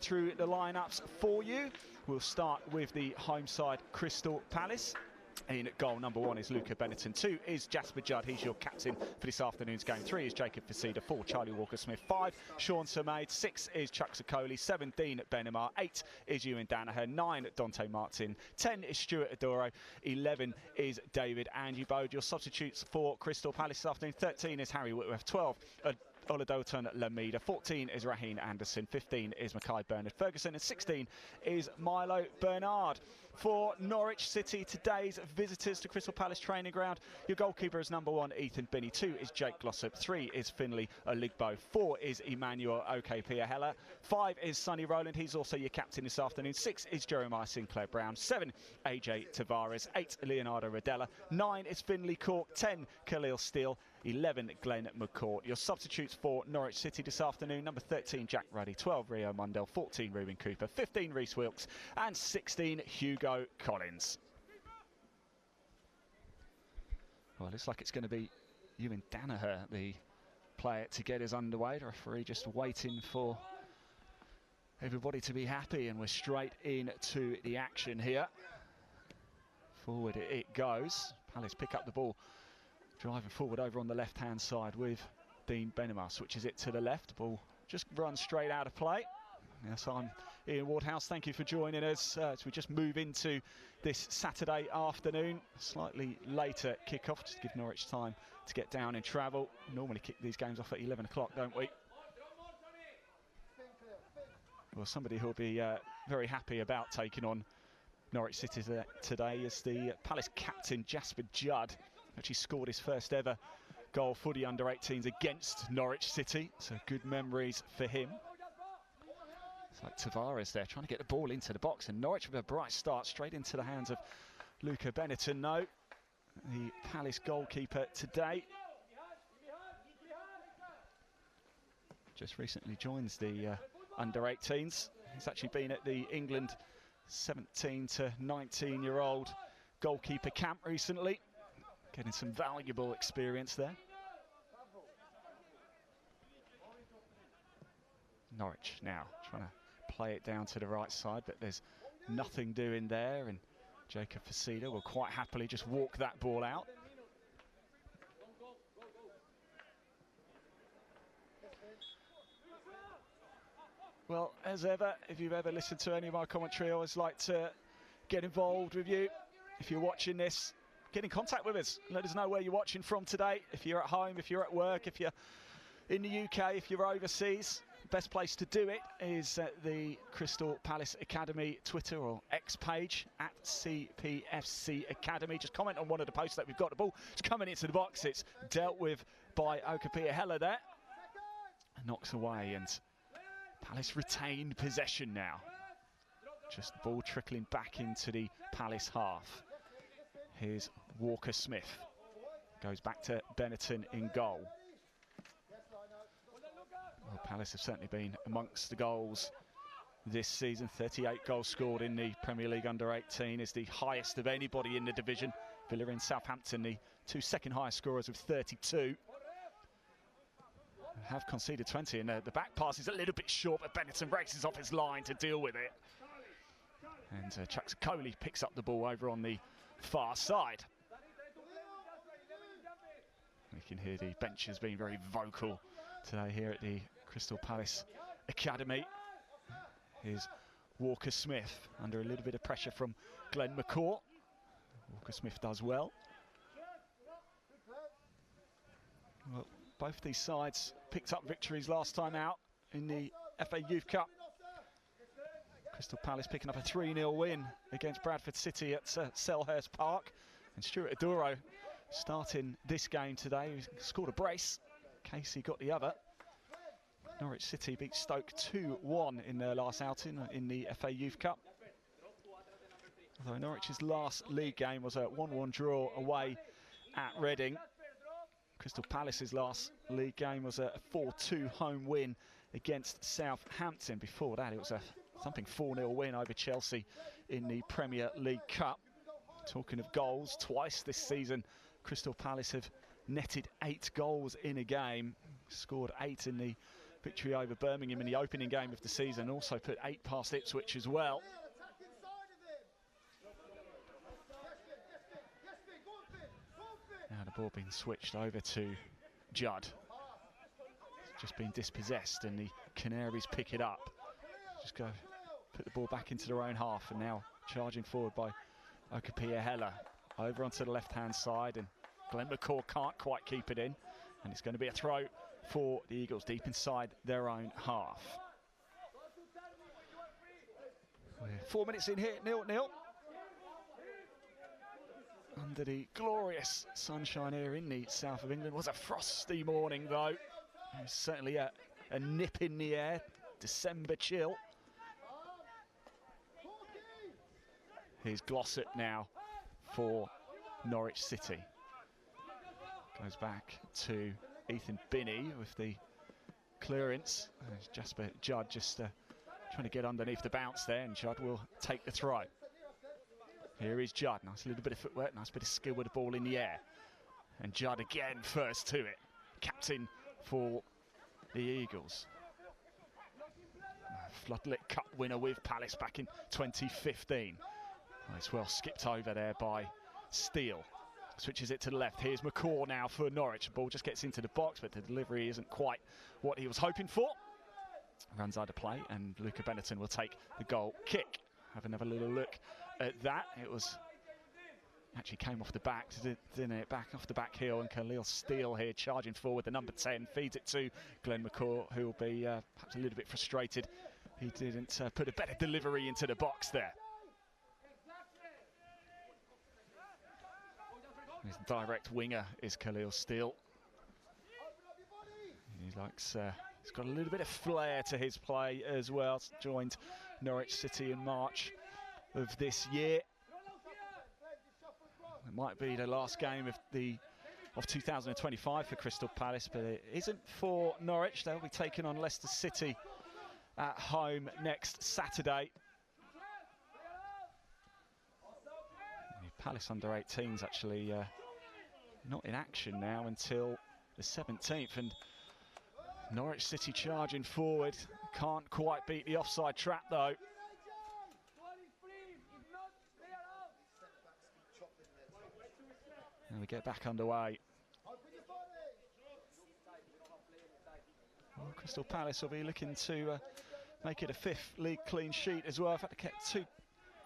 through the lineups for you. We'll start with the home side, Crystal Palace. In goal, number 1 is Luca Benetton. 2 is Jasper Judd. He's your captain for this afternoon's game. 3 is Jacob Facida. 4, Charlie Walker-Smith. 5, Sean Surmaid. 6 is Chuck Sokoli. 7, Dean Benamar. 8 is Ewan Danaher. 9, Dante Martin. 10 is Stuart Adoro. 11 is David Angie-Bode. Your substitutes for Crystal Palace this afternoon. 13 is Harry Whitworth. 12, Oladoton Lamida. 14 is Raheen Anderson. 15 is Mackay Bernard Ferguson. And 16 is Milo Bernard. For Norwich City, today's visitors to Crystal Palace training ground, your goalkeeper is number 1, Ethan Binney. 2 is Jake Glossop. 3 is Finlay Oligbo. 4 is Emmanuel Oke-Piahela. 5 is Sonny Rowland. He's also your captain this afternoon. 6 is Jeremiah Sinclair Brown. 7, AJ Tavares. 8, Leonardo Rodella. 9 is Finlay Cork. 10, Khalil Steele. 11, Glenn McCourt. Your substitutes for Norwich City this afternoon, number 13, Jack Ruddy. 12, Rio Mundell. 14, Ruben Cooper. 15, Reece Wilkes. And 16, Hugo Collins. Well, it looks like it's going to be Ewan Danaher, the player to get us underway. The referee just waiting for everybody to be happy, and we're straight into the action here. Forward it goes. Palace pick up the ball, driving forward over on the left-hand side with Dean Benamar. Switches it to the left. Ball just runs straight out of play. Yes, I'm Ian Wardhouse. Thank you for joining us as we just move into this Saturday afternoon. Slightly later kick-off, just to give Norwich time to get down and travel. We normally kick these games off at 11 o'clock, don't we? Well, somebody who'll be very happy about taking on Norwich City today is the Palace captain, Jasper Judd. Actually scored his first ever goal for the under-18s against Norwich City, so good memories for him. It's like Tavares there trying to get the ball into the box, and Norwich with a bright start straight into the hands of Luca Benetton. No, the Palace goalkeeper today just recently joins the under-18s. He's actually been at the England 17 to 19-year-old goalkeeper camp recently, getting some valuable experience there. Norwich now trying to play it down to the right side, but there's nothing doing there, and Jacob Facida will quite happily just walk that ball out. Well, as ever, if you've ever listened to any of my commentary, I always like to get involved with you. If you're watching this, get in contact with us. Let us know where you're watching from today. If you're at home, if you're at work, if you're in the UK, if you're overseas, the best place to do it is at the Crystal Palace Academy Twitter or X page, at CPFC Academy. Just comment on one of the posts that we've got. The ball is coming into the box. It's dealt with by Oke-Piahela there. Knocks away, and Palace retained possession now. Just the ball trickling back into the Palace half. Here's Walker-Smith. Goes back to Benetton in goal. Well, Palace have certainly been amongst the goals this season. 38 goals scored in the Premier League under-18 is the highest of anybody in the division. Villa and Southampton, the 2 second highest scorers with 32. Have conceded 20, and the back pass is a little bit short, but Benetton races off his line to deal with it. And Chuck Sokoli picks up the ball over on the far side. We can hear the benches being very vocal today here at the Crystal Palace Academy. Here's Walker-Smith under a little bit of pressure from Glenn McCourt. Walker-Smith does well. Well, both these sides picked up victories last time out in the FA Youth Cup. Crystal Palace picking up a 3-0 win against Bradford City at Selhurst Park. And Stuart Adoro starting this game today. He scored a brace. Casey got the other. Norwich City beat Stoke 2-1 in their last outing in the FA Youth Cup. Although Norwich's last league game was a 1-1 draw away at Reading. Crystal Palace's last league game was a 4-2 home win against Southampton. Before that, it was a thumping 4-0 win over Chelsea in the Premier League Cup. Talking of goals, twice this season, Crystal Palace have netted 8 goals in a game. Scored 8 in the victory over Birmingham in the opening game of the season. Also put 8 past Ipswich as well. Now the ball being switched over to Judd. It's just been dispossessed and the Canaries pick it up. Just go put the ball back into their own half, and now charging forward by Okapia-Heller. Over onto the left-hand side, and Glenn McCaw can't quite keep it in. And it's going to be a throw for the Eagles deep inside their own half. We're 4 minutes in here, 0-0. Under the glorious sunshine here in the south of England. It was a frosty morning though. There's certainly a nip in the air, December chill. Here's Glossop now for Norwich City. Goes back to Ethan Binney with the clearance. There's Jasper Judd just trying to get underneath the bounce there, and Judd will take the throw. Here is Judd, nice little bit of footwork, nice bit of skill with the ball in the air. And Judd again first to it. Captain for the Eagles. Floodlit Cup winner with Palace back in 2015. It's well skipped over there by Steele. Switches it to the left. Here's McCaw now for Norwich. The ball just gets into the box, but the delivery isn't quite what he was hoping for. Runs out of play, and Luca Benetton will take the goal kick. Have another little look at that. It was actually came off the back, didn't it? Back off the back heel, and Khalil Steele here charging forward. The number 10 feeds it to Glenn McCaw, who will be perhaps a little bit frustrated. He didn't put a better delivery into the box there. His direct winger is Khalil Steele. He likes, he's got a little bit of flair to his play as well. Joined Norwich City in March of this year. It might be the last game of 2025 for Crystal Palace, but it isn't for Norwich. They'll be taking on Leicester City at home next Saturday. Palace under 18s actually not in action now until the 17th, and Norwich City charging forward. Can't quite beat the offside trap though. And we get back underway. Well, Crystal Palace will be looking to make it a 5th league clean sheet as well. In fact, they kept 2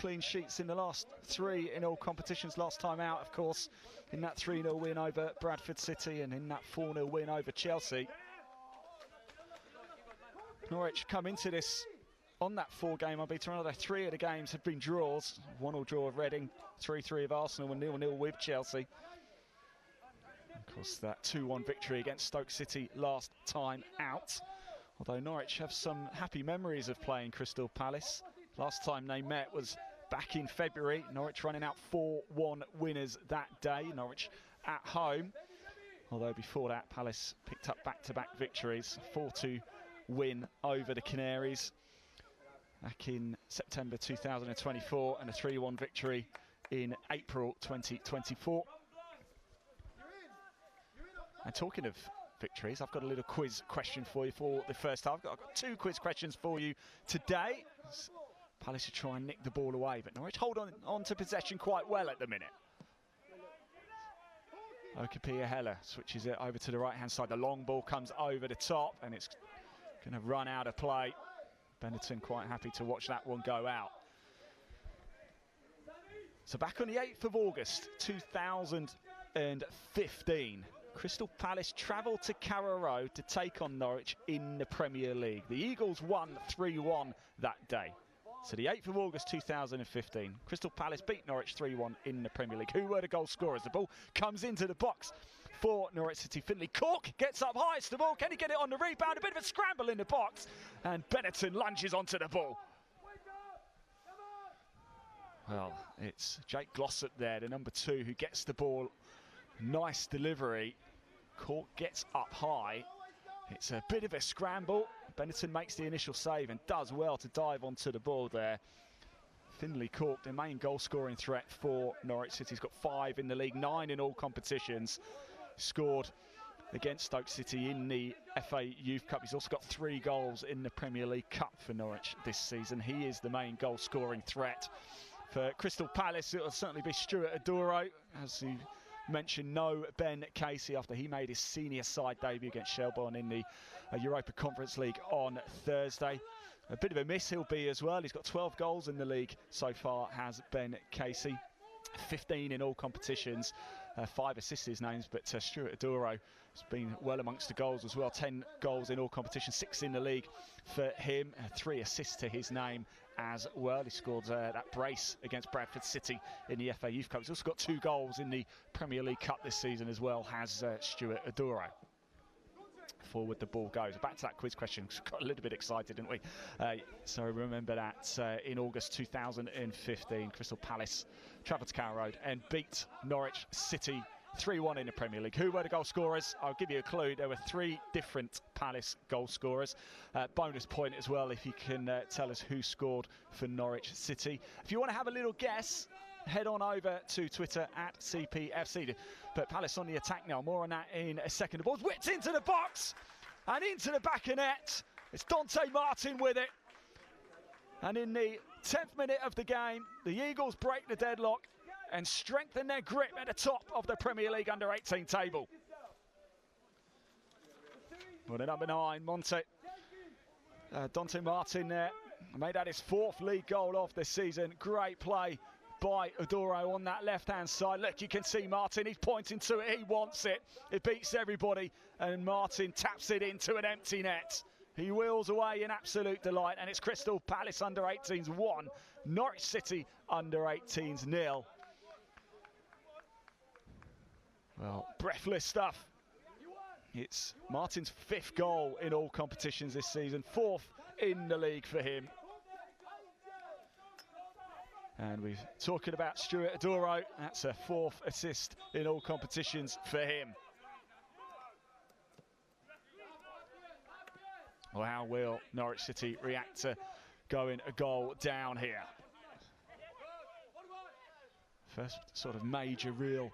clean sheets in the last 3 in all competitions last time out, of course, in that 3-0 win over Bradford City and in that 4-0 win over Chelsea. Norwich come into this on that 4-game unbeaten run. 3 of the games have been draws. 1-1 draw of Reading, 3-3 of Arsenal, and 0-0 with Chelsea. Of course, that 2-1 victory against Stoke City last time out. Although Norwich have some happy memories of playing Crystal Palace. Last time they met was back in February. Norwich running out 4-1 winners that day. Norwich at home. Although before that, Palace picked up back-to-back victories. 4-2 win over the Canaries back in September 2024, and a 3-1 victory in April 2024. And talking of victories, I've got a little quiz question for you for the first half. I've got 2 quiz questions for you today. Palace should try and nick the ball away, but Norwich hold on to possession quite well at the minute. Okapia-Heller switches it over to the right-hand side. The long ball comes over the top, and it's going to run out of play. Benetton quite happy to watch that one go out. So back on the 8th of August 2015, Crystal Palace travelled to Carrow Road to take on Norwich in the Premier League. The Eagles won 3-1 that day. So the 8th of August 2015, Crystal Palace beat Norwich 3-1 in the Premier League. Who were the goal scorers? The ball comes into the box for Norwich City. Finlay Cork gets up high. It's the ball. Can he get it on the rebound? A bit of a scramble in the box, and Benetton lunges onto the ball. Well, it's Jake Glossop there, the number 2, who gets the ball. Nice delivery. Cork gets up high. It's a bit of a scramble. Benetton makes the initial save and does well to dive onto the ball there. Finlay Cork, the main goal-scoring threat for Norwich City. He's got 5 in the league, 9 in all competitions. Scored against Stoke City in the FA Youth Cup. He's also got 3 goals in the Premier League Cup for Norwich this season. He is the main goal scoring threat. For Crystal Palace, it will certainly be Stuart Aduro. As you mentioned, no Ben Casey after he made his senior side debut against Shelbourne in the Europa Conference League on Thursday. A bit of a miss he'll be as well. He's got 12 goals in the league so far, has Ben Casey. 15 in all competitions, 5 assists his names, but Stuart Aduro has been well amongst the goals as well. 10 goals in all competitions, 6 in the league for him, 3 assists to his name as well. He scored that brace against Bradford City in the FA Youth Cup. He's also got 2 goals in the Premier League Cup this season as well, has Stuart Aduro. Forward the ball goes. Back to that quiz question. Got a little bit excited, didn't we? So remember that in August 2015, Crystal Palace travelled to Carrow Road and beat Norwich City 3-1 in the Premier League. Who were the goal scorers? I'll give you a clue. There were 3 different Palace goal scorers. Bonus point as well if you can tell us who scored for Norwich City. If you want to have a little guess, head on over to Twitter at CPFC. But Palace on the attack now. More on that in a second. The ball's whipped into the box and into the back of net. It's Dante Martin with it. And in the 10th minute of the game, the Eagles break the deadlock and strengthen their grip at the top of the Premier League under-18 table. Well, the number 9, Dante Martin there. Made that his 4th league goal of the season. Great play by Aduro on that left-hand side. Look, you can see Martin, he's pointing to it, he wants it. It beats everybody, and Martin taps it into an empty net. He wheels away in absolute delight, and it's Crystal Palace under-18s 1, Norwich City under-18s 0. Well, breathless stuff. It's Martin's 5th goal in all competitions this season, 4th in the league for him. And we're talking about Stuart Aduro. That's a 4th assist in all competitions for him. Well, how will Norwich City react to going a goal down here? First sort of major real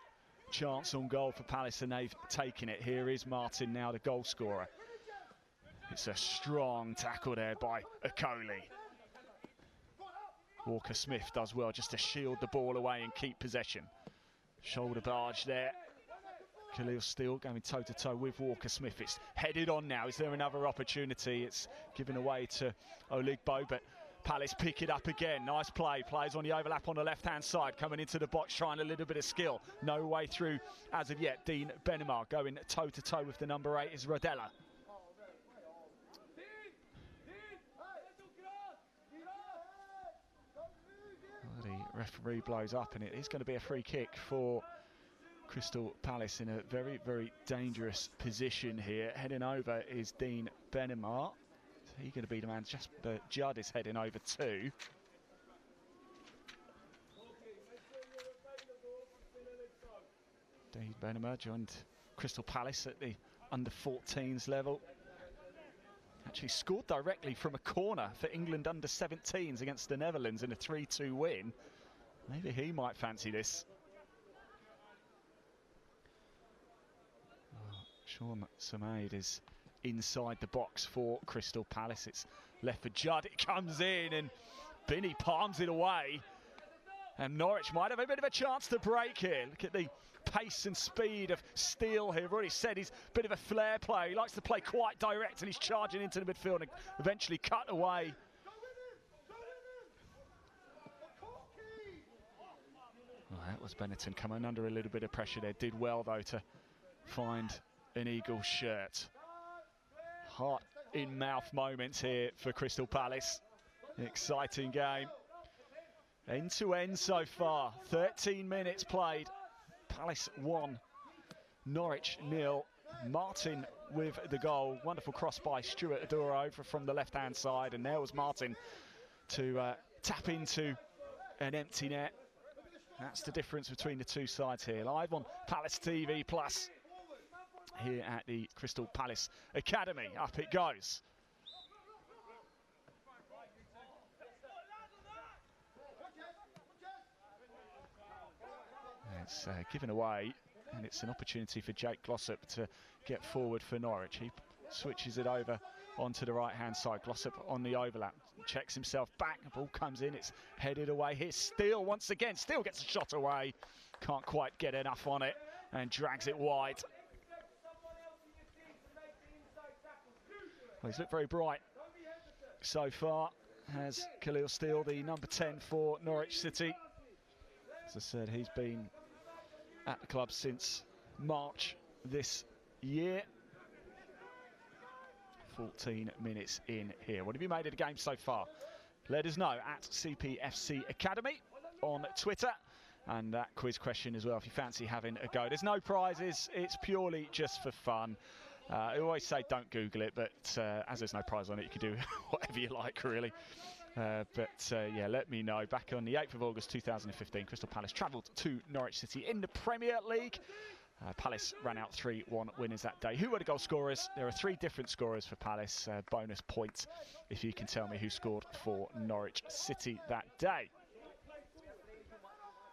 chance on goal for Palace, and they've taken it. Here is Martin now, the goal scorer. It's a strong tackle there by Okoli. Walker Smith does well just to shield the ball away and keep possession. Shoulder barge there. Khalil Steele going toe-to-toe with Walker Smith. It's headed on now. Is there another opportunity? It's given away to Oligbo, but Palace pick it up again. Nice play. Plays on the overlap on the left-hand side. Coming into the box, trying a little bit of skill. No way through as of yet. Dean Benamar going toe-to-toe with the number 8 is Rodella. The referee blows up, and it is going to be a free kick for Crystal Palace in a very, very dangerous position here. Heading over is Dean Benamar. Is he going to be the man? Jasper Judd is heading over too. Dean Benamar joined Crystal Palace at the under-14s level. Actually scored directly from a corner for England under-17s against the Netherlands in a 3-2 win. Maybe he might fancy this. Oh, Sean Samaid is inside the box for Crystal Palace. It's left for Judd. It comes in and Binney palms it away. And Norwich might have a bit of a chance to break here. Look at the pace and speed of Steele here. I've already said he's a bit of a flair player. He likes to play quite direct, and he's charging into the midfield and eventually cut away. Well, that was Benetton coming under a little bit of pressure there. Did well, though, to find an Eagles shirt. Heart in mouth moments here for Crystal Palace. Exciting game. End to end so far. 13 minutes played. Palace 1, Norwich 0. Martin with the goal. Wonderful cross by Stuart Aduro over from the left-hand side, and there was Martin to tap into an empty net. That's the difference between the two sides here. Live on Palace TV Plus here at the Crystal Palace Academy. Up it goes. It's given away And it's an opportunity for Jake Glossop to get forward for Norwich. He switches it over onto the right-hand side. Glossop on the overlap, checks himself back. The ball comes in, it's headed away. Here's Steele once again. Steele gets a shot away. Can't quite get enough on it and drags it wide. Well, he's looked very bright so far, has Khalil Steele, the number 10 for Norwich City. As I said, he's been at the club since March this year. 14 minutes in here. What have you made of the game so far? Let us know at CPFC Academy on Twitter. And that quiz question as well, if you fancy having a go. There's no prizes, it's purely just for fun. I always say don't Google it, but as there's no prize on it, you can do whatever you like, really. Yeah, let me know. Back on the 8th of August 2015, Crystal Palace travelled to Norwich City in the Premier League. Palace ran out 3-1 winners that day. Who were the goal scorers? There are 3 different scorers for Palace. Bonus points if you can tell me who scored for Norwich City that day.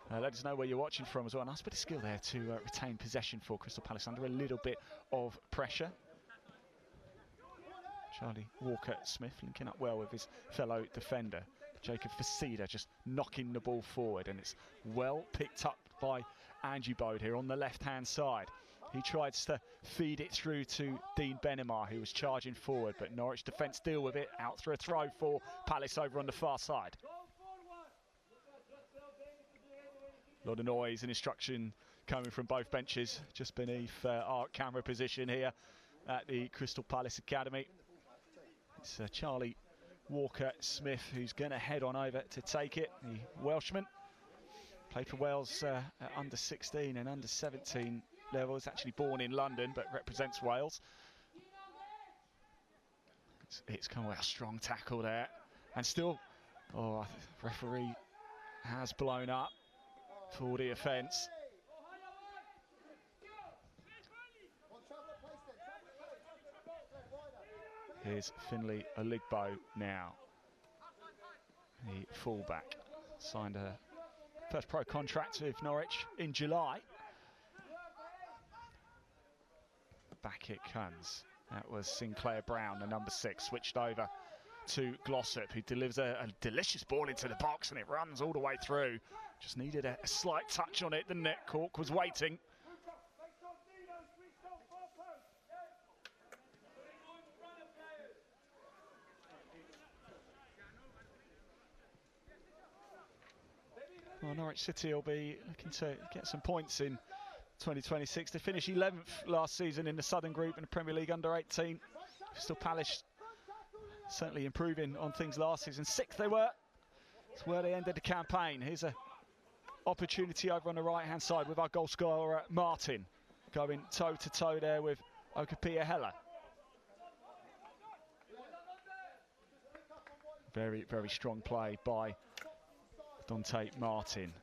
Let us know where you're watching from as well. Nice bit of skill there to retain possession for Crystal Palace under a little bit of pressure. Charlie Walker-Smith linking up well with his fellow defender. Jacob Facida just knocking the ball forward, and it's well picked up by Angie Bode here on the left-hand side. He tries to feed it through to Dean Benamar, who was charging forward, but Norwich defence deal with it. Out for a throw for Palace over on the far side. A lot of noise and instruction coming from both benches, just beneath our camera position here at the Crystal Palace Academy. It's Charlie Walker-Smith who's going to head on over to take it. The Welshman played for Wales at under 16 and under 17 levels. Actually born in London, but represents Wales. It's come with a strong tackle there, and still, referee has blown up for the offence. Here's Finlay Oligbo now, the fullback. Signed a first pro contract with Norwich in July. Back it comes. That was Sinclair Brown, the number 6, switched over to Glossop, who delivers a delicious ball into the box, and it runs all the way through. Just needed a slight touch on it. The net cork was waiting. Well, Norwich City will be looking to get some points in 2026. They finished 11th last season in the Southern Group in the Premier League under 18. Crystal Palace certainly improving on things last season. 6th they were. That's where they ended the campaign. Here's a opportunity over on the right-hand side with our goal scorer Martin going toe-to-toe there with Okapia Hela. Very, very strong play by Dante Martin.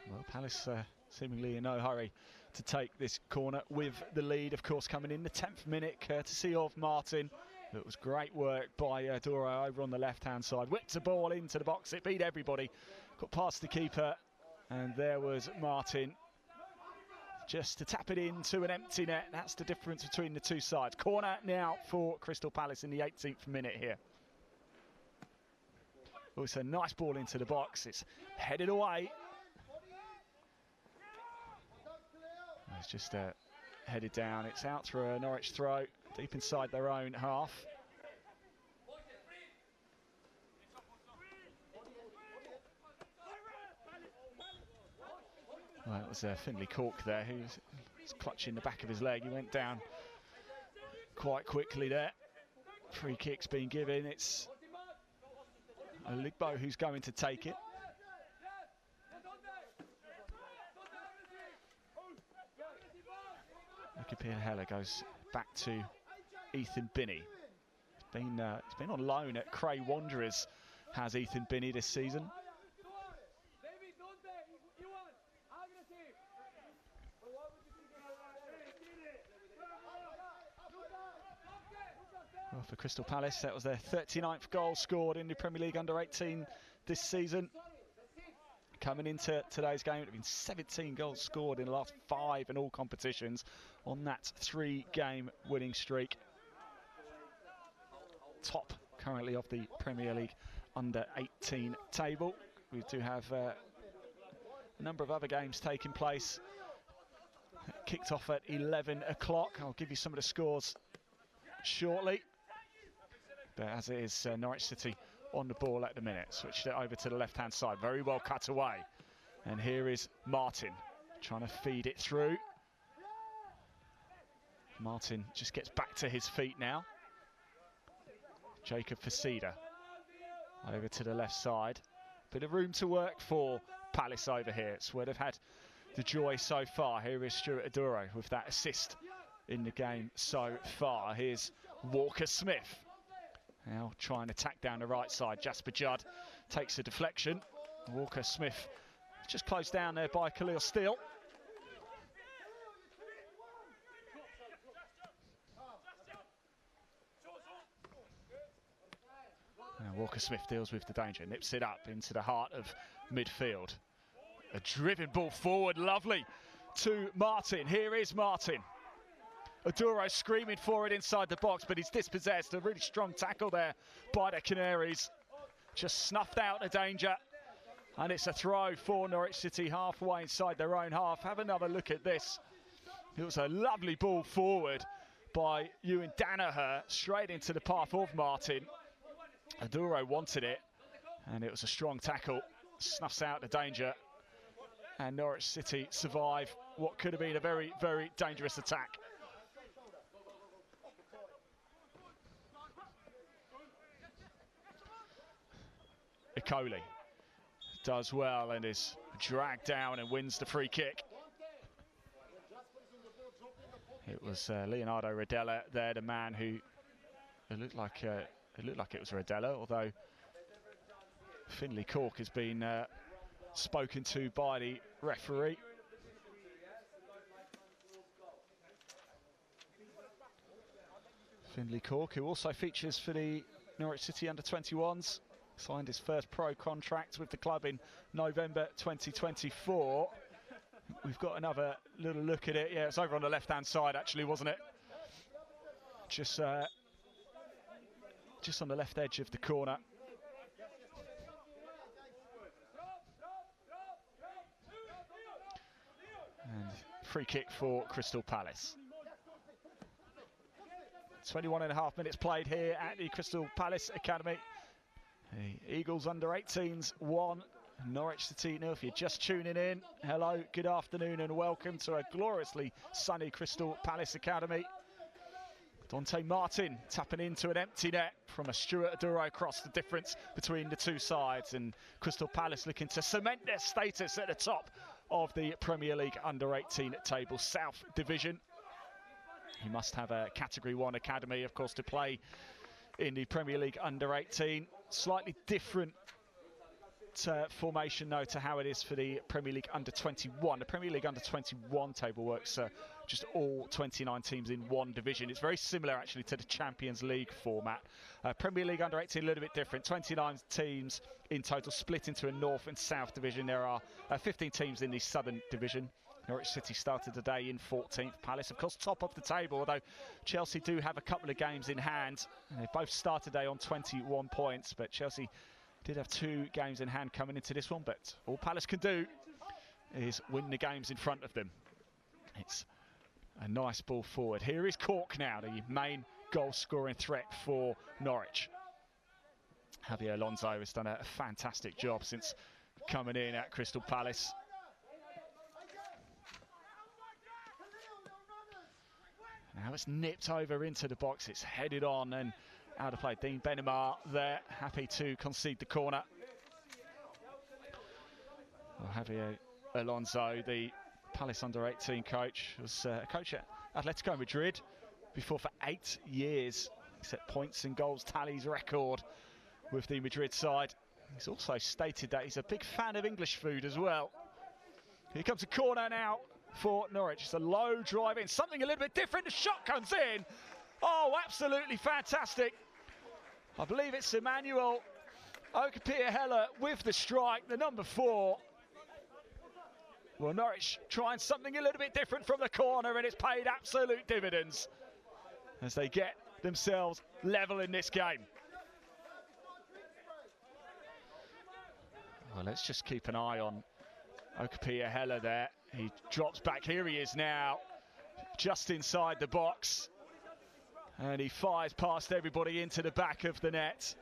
Well, Palace seemingly in no hurry to take this corner with the lead, of course, coming in the 10th minute, courtesy of Martin. It was great work by Dora over on the left-hand side. Whipped the ball into the box, it beat everybody. Got past the keeper, and there was Martin. Just to tap it into an empty net. That's the difference between the two sides. Corner now for Crystal Palace in the 18th minute here. Also, nice ball into the box. It's headed away. It's just headed down. It's out through a Norwich throw, deep inside their own half. Well, it was Finlay Cork there who was clutching the back of his leg. He went down quite quickly there. Free kick's been given. It's Oligbo who's going to take it. Okapia Hela goes back to Ethan Binney. He's been on loan at Cray Wanderers, has Ethan Binney this season. Well, for Crystal Palace, that was their 39th goal scored in the Premier League under-18 this season. Coming into today's game, it would have been 17 goals scored in the last 5 in all competitions on that 3-game winning streak. Top currently of the Premier League under-18 table. We do have a number of other games taking place. Kicked off at 11 o'clock. I'll give you some of the scores shortly. But as it is, Norwich City on the ball at the minute. Switched it over to the left-hand side. Very well cut away. And here is Martin trying to feed it through. Martin just gets back to his feet now. Jacob Facida over to the left side. Bit of room to work for Palace over here. It's where they've had the joy so far. Here is Stuart Aduro with that assist in the game so far. Here's Walker Smith. Now trying to tack down the right side. Jasper Judd takes a deflection. Walker Smith just closed down there by Khalil Steele. Now Walker Smith deals with the danger, nips it up into the heart of midfield. A driven ball forward, lovely to Martin. Here is Martin. Aduro screaming for it inside the box, but he's dispossessed. A really strong tackle there by the Canaries. Just snuffed out the danger. And it's a throw for Norwich City halfway inside their own half. Have another look at this. It was a lovely ball forward by Ewan Danaher, straight into the path of Martin. Aduro wanted it, and it was a strong tackle. Snuffs out the danger. And Norwich City survive what could have been a very, very dangerous attack. Ikoli does well and is dragged down and wins the free kick. It was Leonardo Rodella there, the man who it looked like it was Rodella, although Finlay Cork has been spoken to by the referee. Finlay Cork, who also features for the Norwich City under-21s, signed his first pro contract with the club in November 2024. We've got another little look at it. Yeah, it's over on the left-hand side, actually, wasn't it? Just on the left edge of the corner. And free kick for Crystal Palace. 21.5 minutes played here at the Crystal Palace Academy. The Eagles under-18s 1, Norwich City 0. If you're just tuning in, hello, good afternoon and welcome to a gloriously sunny Crystal Palace Academy. Dante Martin tapping into an empty net from a Stuart Aduro cross, the difference between the two sides, and Crystal Palace looking to cement their status at the top of the Premier League under-18 table, South Division. You must have a Category 1 academy, of course, to play in the Premier League under-18. Slightly different formation, though, to how it is for the Premier League under-21. The Premier League under-21 table works just all 29 teams in one division. It's very similar, actually, to the Champions League format. Premier League under-18, a little bit different. 29 teams in total, split into a North and South division. There are 15 teams in the Southern division. Norwich City started today in 14th. Palace, of course, top of the table, although Chelsea do have a couple of games in hand. They both started today on 21 points, but Chelsea did have 2 games in hand coming into this one. But all Palace can do is win the games in front of them. It's a nice ball forward. Here is Cork now, the main goal-scoring threat for Norwich. Javier Alonso has done a fantastic job since coming in at Crystal Palace. Now it's nipped over into the box. It's headed on and out of play. Dean Benamar there, happy to concede the corner. Well, Javier Alonso, the Palace under-18 coach, was a coach at Atletico Madrid before for 8 years. He set points and goals tallies record with the Madrid side. He's also stated that he's a big fan of English food as well. Here comes a corner now for Norwich. It's a low drive in, something a little bit different. The shot comes in, Oh, absolutely fantastic. I believe it's Emmanuel Okapia-Heller with the strike, the number 4. Well, Norwich trying something a little bit different from the corner, and it's paid absolute dividends as they get themselves level in this game. Well, let's just keep an eye on Okapia-Heller there. He drops back. Here he is now, just inside the box. And he fires past everybody into the back of the net.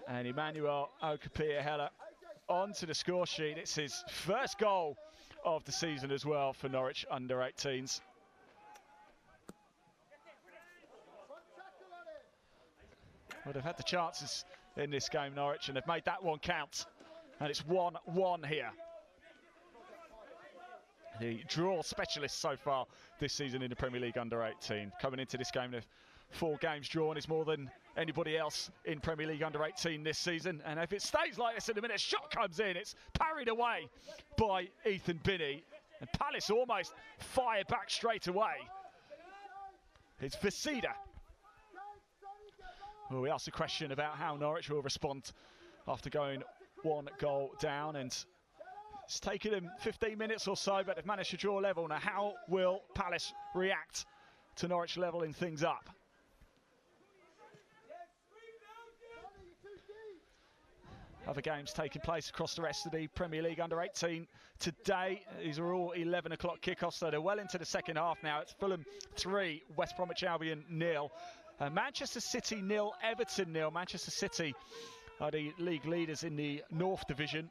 And Emmanuel Okapia-Heller onto the score sheet. It's his first goal of the season as well for Norwich under-18s. Well, they've had the chances in this game, Norwich, and they've made that one count. And it's 1-1 here. The draw specialist so far this season in the Premier League under-18. Coming into this game, they've 4 games drawn is more than anybody else in Premier League under-18 this season. And if it stays like this in a minute, a shot comes in. It's parried away by Ethan Binney. And Palace almost fire back straight away. It's Visida. Well, we asked a question about how Norwich will respond after going 1 goal down, and it's taken them 15 minutes or so, but they've managed to draw level. Now, how will Palace react to Norwich levelling things up? Other games taking place across the rest of the Premier League under-18 today. These are all 11 o'clock kickoffs, so they're well into the second half now. It's Fulham 3, West Bromwich Albion 0. Manchester City 0, Everton 0. Manchester City are the league leaders in the North Division.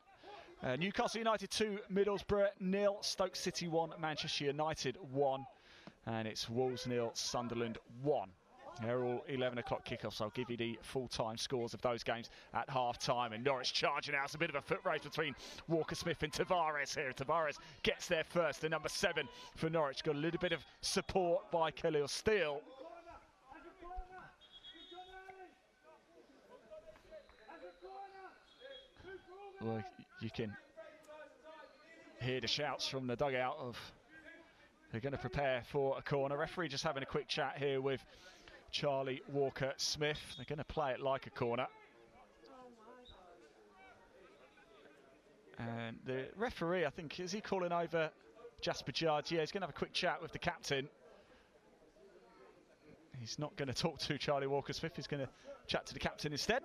Newcastle United 2, Middlesbrough 0, Stoke City 1, Manchester United 1. And it's Wolves 0, Sunderland 1. They're all 11 o'clock kickoffs. I'll give you the full-time scores of those games at half-time. And Norwich charging out. It's a bit of a foot race between Walker-Smith and Tavares here. Tavares gets there first. The number 7 for Norwich. Got a little bit of support by Khalil Steele. Well, you can hear the shouts from the dugout of they're going to prepare for a corner. Referee just having a quick chat here with Charlie Walker-Smith. They're going to play it like a corner. And the referee, I think, is he calling over Jasper Judd? Yeah, he's going to have a quick chat with the captain. He's not going to talk to Charlie Walker-Smith. He's going to chat to the captain instead.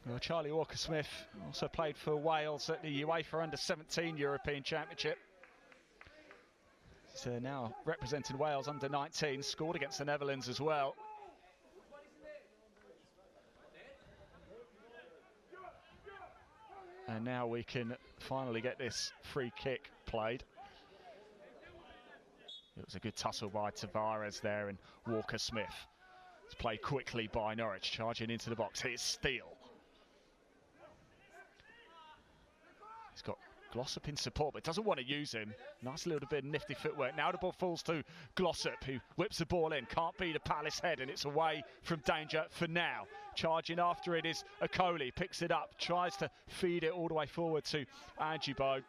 Well, Charlie Walker-Smith also played for Wales at the UEFA Under-17 European Championship. He's now representing Wales Under-19, scored against the Netherlands as well. And now we can finally get this free kick played. It was a good tussle by Tavares there, and Walker-Smith. It's played quickly by Norwich, charging into the box. Here's Steele. He's got Glossop in support, but doesn't want to use him. Nice little bit of nifty footwork. Now the ball falls to Glossop, who whips the ball in. Can't beat a Palace head, and it's away from danger for now. Charging after it is Okoli. Picks it up, tries to feed it all the way forward to Angibo.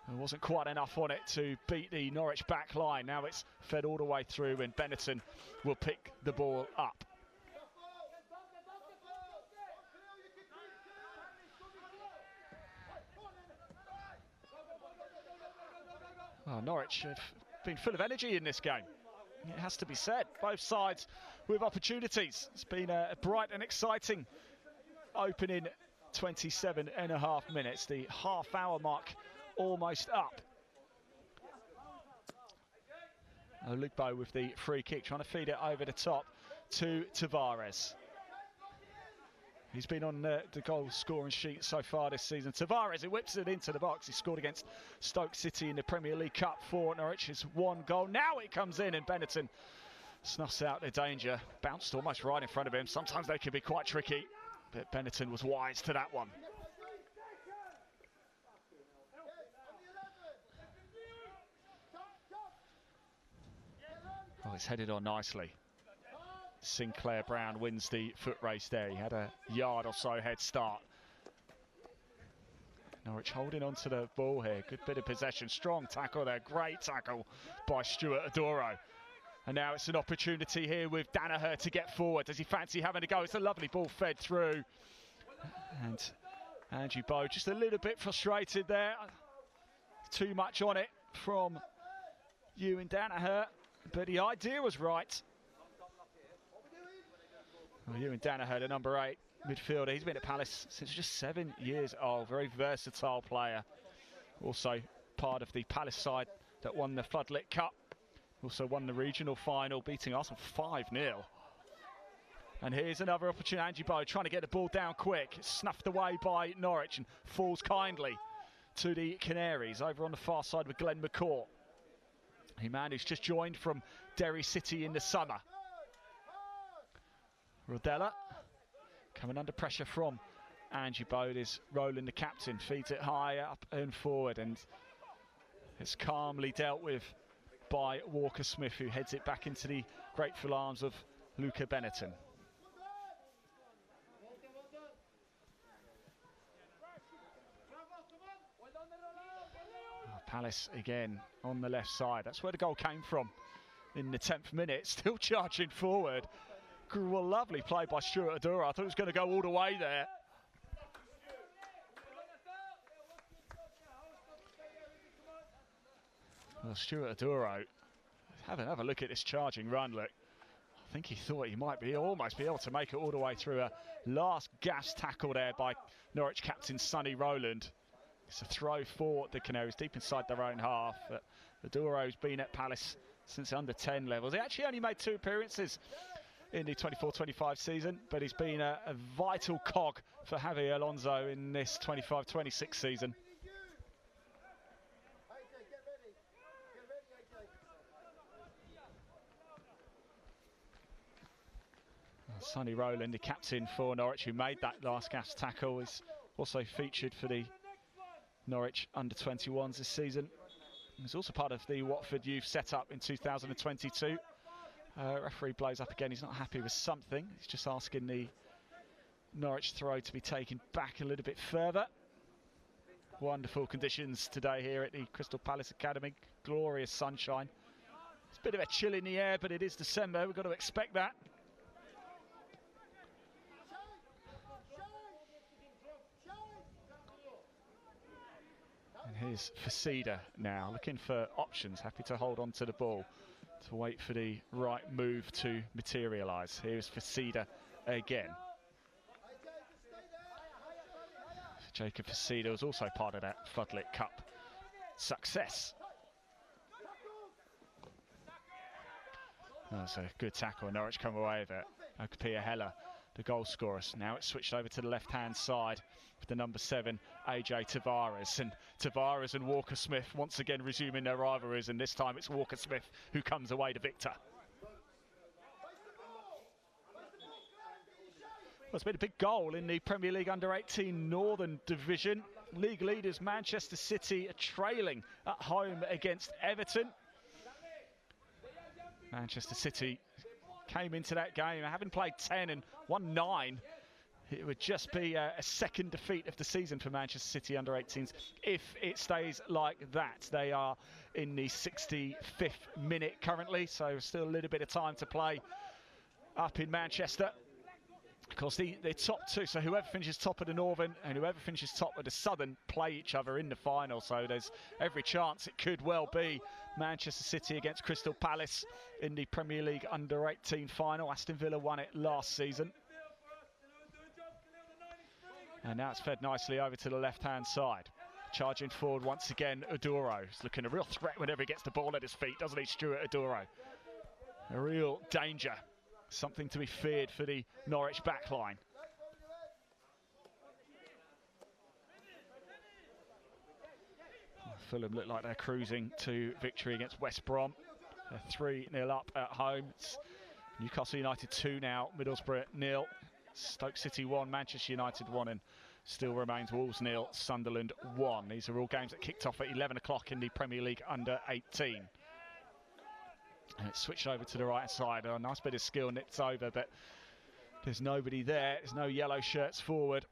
There wasn't quite enough on it to beat the Norwich back line. Now it's fed all the way through, and Benetton will pick the ball up. Well, Norwich have been full of energy in this game. It has to be said. Both sides with opportunities. It's been a bright and exciting opening 27.5 minutes. The half-hour mark almost up. Olugbo with the free kick, trying to feed it over the top to Tavares. He's been on the goal scoring sheet so far this season. Tavares, he whips it into the box. He scored against Stoke City in the Premier League Cup for Norwich. It's 1 goal. Now it comes in, and Benetton snuffs out the danger. Bounced almost right in front of him. Sometimes they can be quite tricky, but Benetton was wise to that one. Oh, it's headed on nicely. Sinclair Brown wins the foot race there. He had a yard or so head start. Norwich holding on to the ball here. Good bit of possession. Strong tackle there. Great tackle by Stuart Adoro. And now it's an opportunity here with Danaher to get forward. Does he fancy having a go? It's a lovely ball fed through. And Andrew Bowe just a little bit frustrated there. Too much on it from Ewan Danaher. But the idea was right. Well, Ewan Danaher, the number 8 midfielder. He's been at Palace since just 7 years old. Very versatile player. Also part of the Palace side that won the Floodlit Cup. Also won the regional final, beating Arsenal 5-0. And here's another opportunity. Andrew Bowe trying to get the ball down quick. It's snuffed away by Norwich and falls kindly to the Canaries over on the far side with Glenn McCourt. A man who's just joined from Derry City in the summer. Rodella coming under pressure from Andrew Bowe. Is Roland, the captain, feeds it high up and forward, and it's calmly dealt with by Walker Smith, who heads it back into the grateful arms of Luca Benetton. Palace again on the left side. That's where the goal came from in the 10th minute. Still charging forward. Well, lovely play by Stuart Adoro. I thought it was going to go all the way there. Well, Stuart Adoro, have a look at this charging run. Look, I think he thought he might almost be able to make it all the way through. A last gas tackle there by Norwich captain Sonny Rowland. It's a throw for the Canaries deep inside their own half. Adoro's been at Palace since under 10 levels. He actually only made 2 appearances in the 24-25 season, but he's been a vital cog for Javi Alonso in this 25-26 season. Sonny Rowland, the captain for Norwich, who made that last gas tackle, is also featured for the Norwich under-21s this season. He's also part of the Watford youth setup in 2022. Referee blows up again. He's not happy with something. He's just asking the Norwich throw to be taken back a little bit further. Wonderful conditions today here at the Crystal Palace Academy. Glorious sunshine. It's a bit of a chill in the air, but it is December. We've got to expect that. And here's Facida now, looking for options, happy to hold on to the ball, to wait for the right move to materialise. Here's Facida again. Jacob Facida was also part of that Floodlit Cup success. That's a good tackle. Norwich come away with it. Okapia Heller, the goal scorer. Now it's switched over to the left-hand side with the number 7, AJ Tavares. And Tavares and Walker Smith once again resuming their rivalries, and this time it's Walker Smith who comes away the victor. Well, it's been a big goal in the Premier League Under-18 Northern Division. League leaders Manchester City are trailing at home against Everton. Manchester City came into that game having played 10 and won 9. It would just be a second defeat of the season for Manchester City Under-18s if it stays like that. They are in the 65th minute currently, so still a little bit of time to play up in Manchester. Of course, the top two, so whoever finishes top of the Northern and whoever finishes top of the Southern play each other in the final. So there's every chance it could well be Manchester City against Crystal Palace in the Premier League Under-18 final. Aston Villa won it last season. And now it's fed nicely over to the left-hand side. Charging forward once again, Adoro. He's looking a real threat whenever he gets the ball at his feet, doesn't he, Stuart Adoro? A real danger. Something to be feared for the Norwich backline. Fulham look like they're cruising to victory against West Brom. They're 3-0 up at home. It's Newcastle United 2 now, Middlesbrough 0. Stoke City 1, Manchester United 1, and still remains Wolves 0, Sunderland 1. These are all games that kicked off at 11 o'clock in the Premier League Under-18. And it's switched over to the right side. A nice bit of skill, and it's over, but there's nobody there. There's no yellow shirts forward.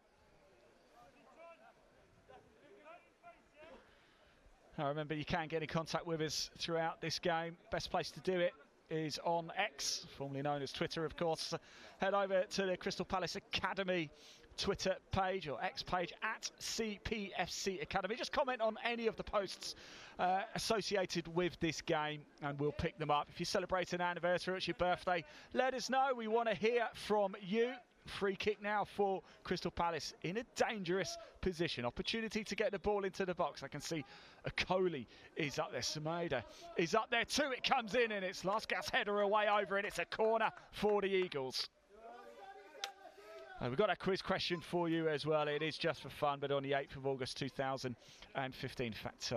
Now remember, you can get in contact with us throughout this game. Best place to do it is on X, formerly known as Twitter, of course. Head over to the Crystal Palace Academy Twitter page or X page at CPFC Academy. Just comment on any of the posts associated with this game and we'll pick them up. If you celebrate an anniversary or it's your birthday, let us know. We want to hear from you. Free kick now for Crystal Palace in a dangerous position. Opportunity to get the ball into the box. I can see Okoli is up there. Sumeda is up there too. It comes in and it's Lascau's header away over and it's a corner for the Eagles. We've got a quiz question for you as well. It is just for fun, but on the 8th of August 2015. In fact,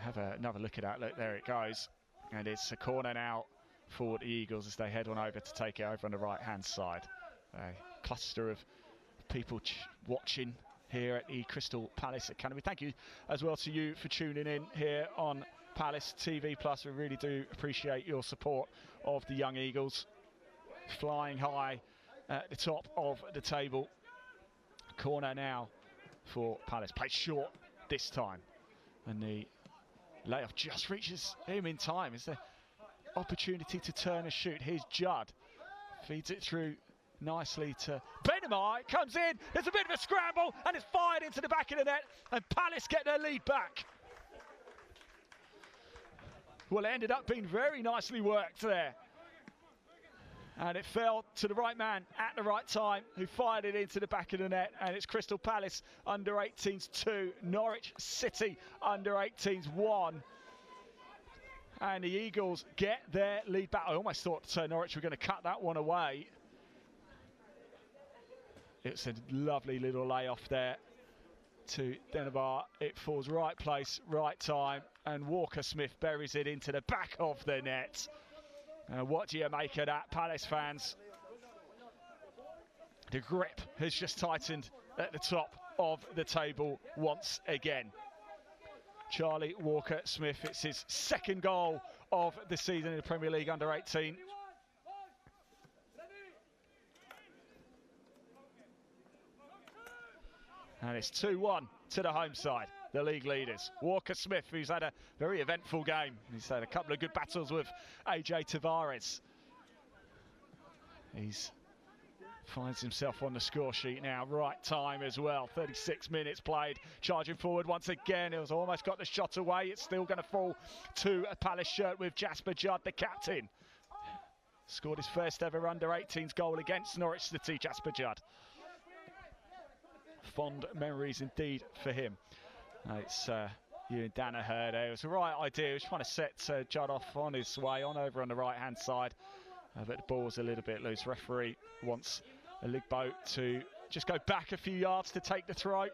have another look at that. Look, there it goes. And it's a corner now for the Eagles as they head on over to take it over on the right-hand side. A cluster of people watching here at the Crystal Palace Academy. Thank you as well to you for tuning in here on Palace TV Plus. We really do appreciate your support of the young Eagles. Flying high at the top of the table. Corner now for Palace. Played short this time. And the layoff just reaches him in time. Is there opportunity to turn and shoot? Here's Judd. Feeds it through nicely to Benamai. Comes in. There's a bit of a scramble and it's fired into the back of the net. And Palace get their lead back. Well, it ended up being very nicely worked there. And it fell to the right man at the right time, who fired it into the back of the net. And it's Crystal Palace under 18s 2, Norwich City under 18s 1. And the Eagles get their lead back. I almost thought Norwich were going to cut that one away. It's a lovely little layoff there to Denabar. It falls right place, right time. And Walker Smith buries it into the back of the net. What do you make of that, Palace fans? The grip has just tightened at the top of the table once again. Charlie Walker Smith, it's his second goal of the season in the Premier League under 18. And it's 2-1 to the home side, the league leaders. Walker Smith, who's had a very eventful game. He's had a couple of good battles with AJ Tavares. He finds himself on the score sheet now. Right time as well. 36 minutes played. Charging forward once again. It was almost got the shot away. It's still going to fall to a Palace shirt with Jasper Judd, the captain. Scored his first ever under 18s goal against Norwich City, Jasper Judd. Fond memories indeed for him. It's you and Danaher there. It was the right idea. He was trying to set Judd off on his way on over on the right hand side. But the ball was a little bit loose. Referee wants a leg boat to just go back a few yards to take the throw.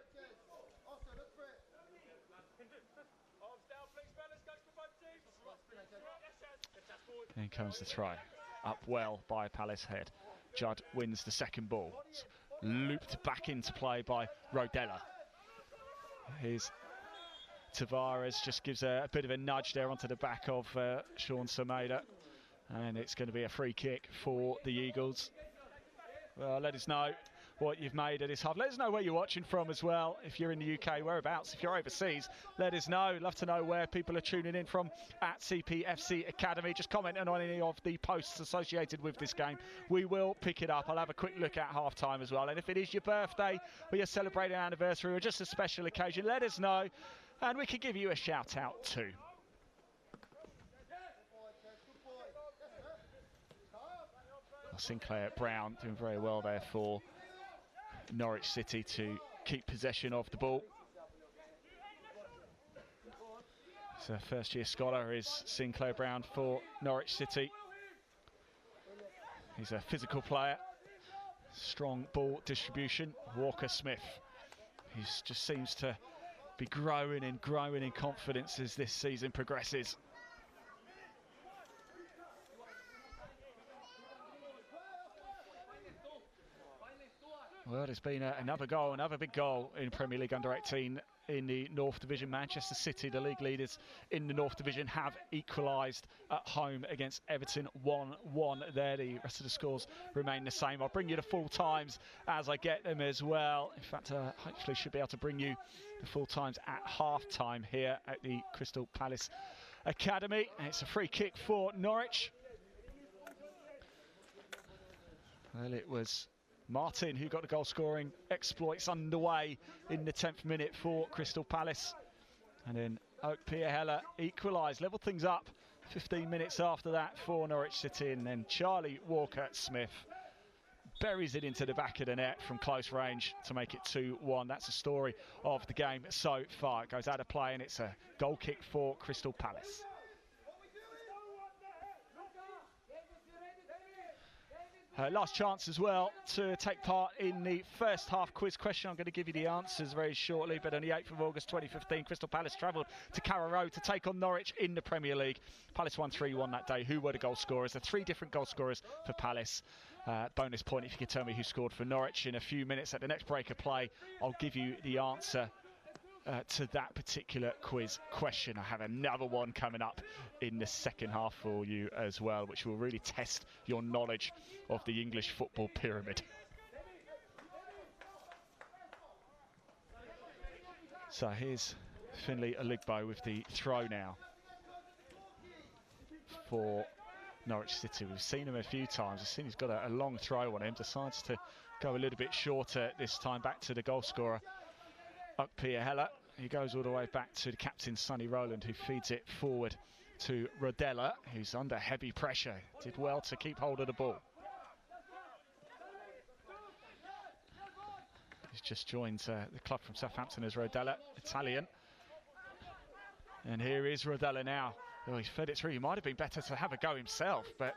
In comes the throw. Up well by Palace head. Judd wins the second ball. It's looped back into play by Rodella. Here's Tavares, just gives a bit of a nudge there onto the back of Sean Sumeda. And it's going to be a free kick for the Eagles. Well, let us know what you've made of this half. Let us know where you're watching from as well. If you're in the UK, whereabouts. If you're overseas, let us know. Love to know where people are tuning in from at CPFC Academy. Just commenting on any of the posts associated with this game. We will pick it up. I'll have a quick look at half-time as well. And if it is your birthday or you're celebrating an anniversary or just a special occasion, let us know. And we can give you a shout-out too. Sinclair Brown doing very well there for Norwich City to keep possession of the ball. So first-year scholar is Sinclair Brown for Norwich City. He's a physical player, strong ball distribution. Walker Smith, he just seems to be growing and growing in confidence as this season progresses. Well, there's been another goal, another big goal in Premier League under 18 in the North Division. Manchester City, the league leaders in the North Division, have equalised at home against Everton 1-1 there. The rest of the scores remain the same. I'll bring you the full times as I get them as well. In fact, hopefully should be able to bring you the full times at half-time here at the Crystal Palace Academy. And it's a free kick for Norwich. Well, it was Martin who got the goal scoring exploits underway in the 10th minute for Crystal Palace. And then Oak-Pierre-Heller equalised, levelled things up 15 minutes after that for Norwich City. And then Charlie Walker-Smith buries it into the back of the net from close range to make it 2-1. That's the story of the game so far. It goes out of play and it's a goal kick for Crystal Palace. Last chance as well to take part in the first half quiz question. I'm going to give you the answers very shortly, but on the 8th of August 2015, Crystal Palace travelled to Carrow Road to take on Norwich in the Premier League. Palace won 3-1 that day. Who were the goal scorers? There are 3 different goal scorers for Palace. Bonus point if you could tell me who scored for Norwich. In a few minutes at the next break of play, I'll give you the answer to that particular quiz question. I have another one coming up in the second half for you as well, which will really test your knowledge of the English football pyramid. So here's Finlay Oligbo with the throw now for Norwich City. We've seen him a few times. We've seen he's got a long throw on him. Decides to go a little bit shorter this time, back to the goal scorer, Oak-Pierre-Heller. He goes all the way back to the captain, Sonny Rowland, who feeds it forward to Rodella, who's under heavy pressure. Did well to keep hold of the ball. He's just joined the club from Southampton as Rodella, Italian. And here is Rodella now. Oh, he's fed it through. He might have been better to have a go himself, but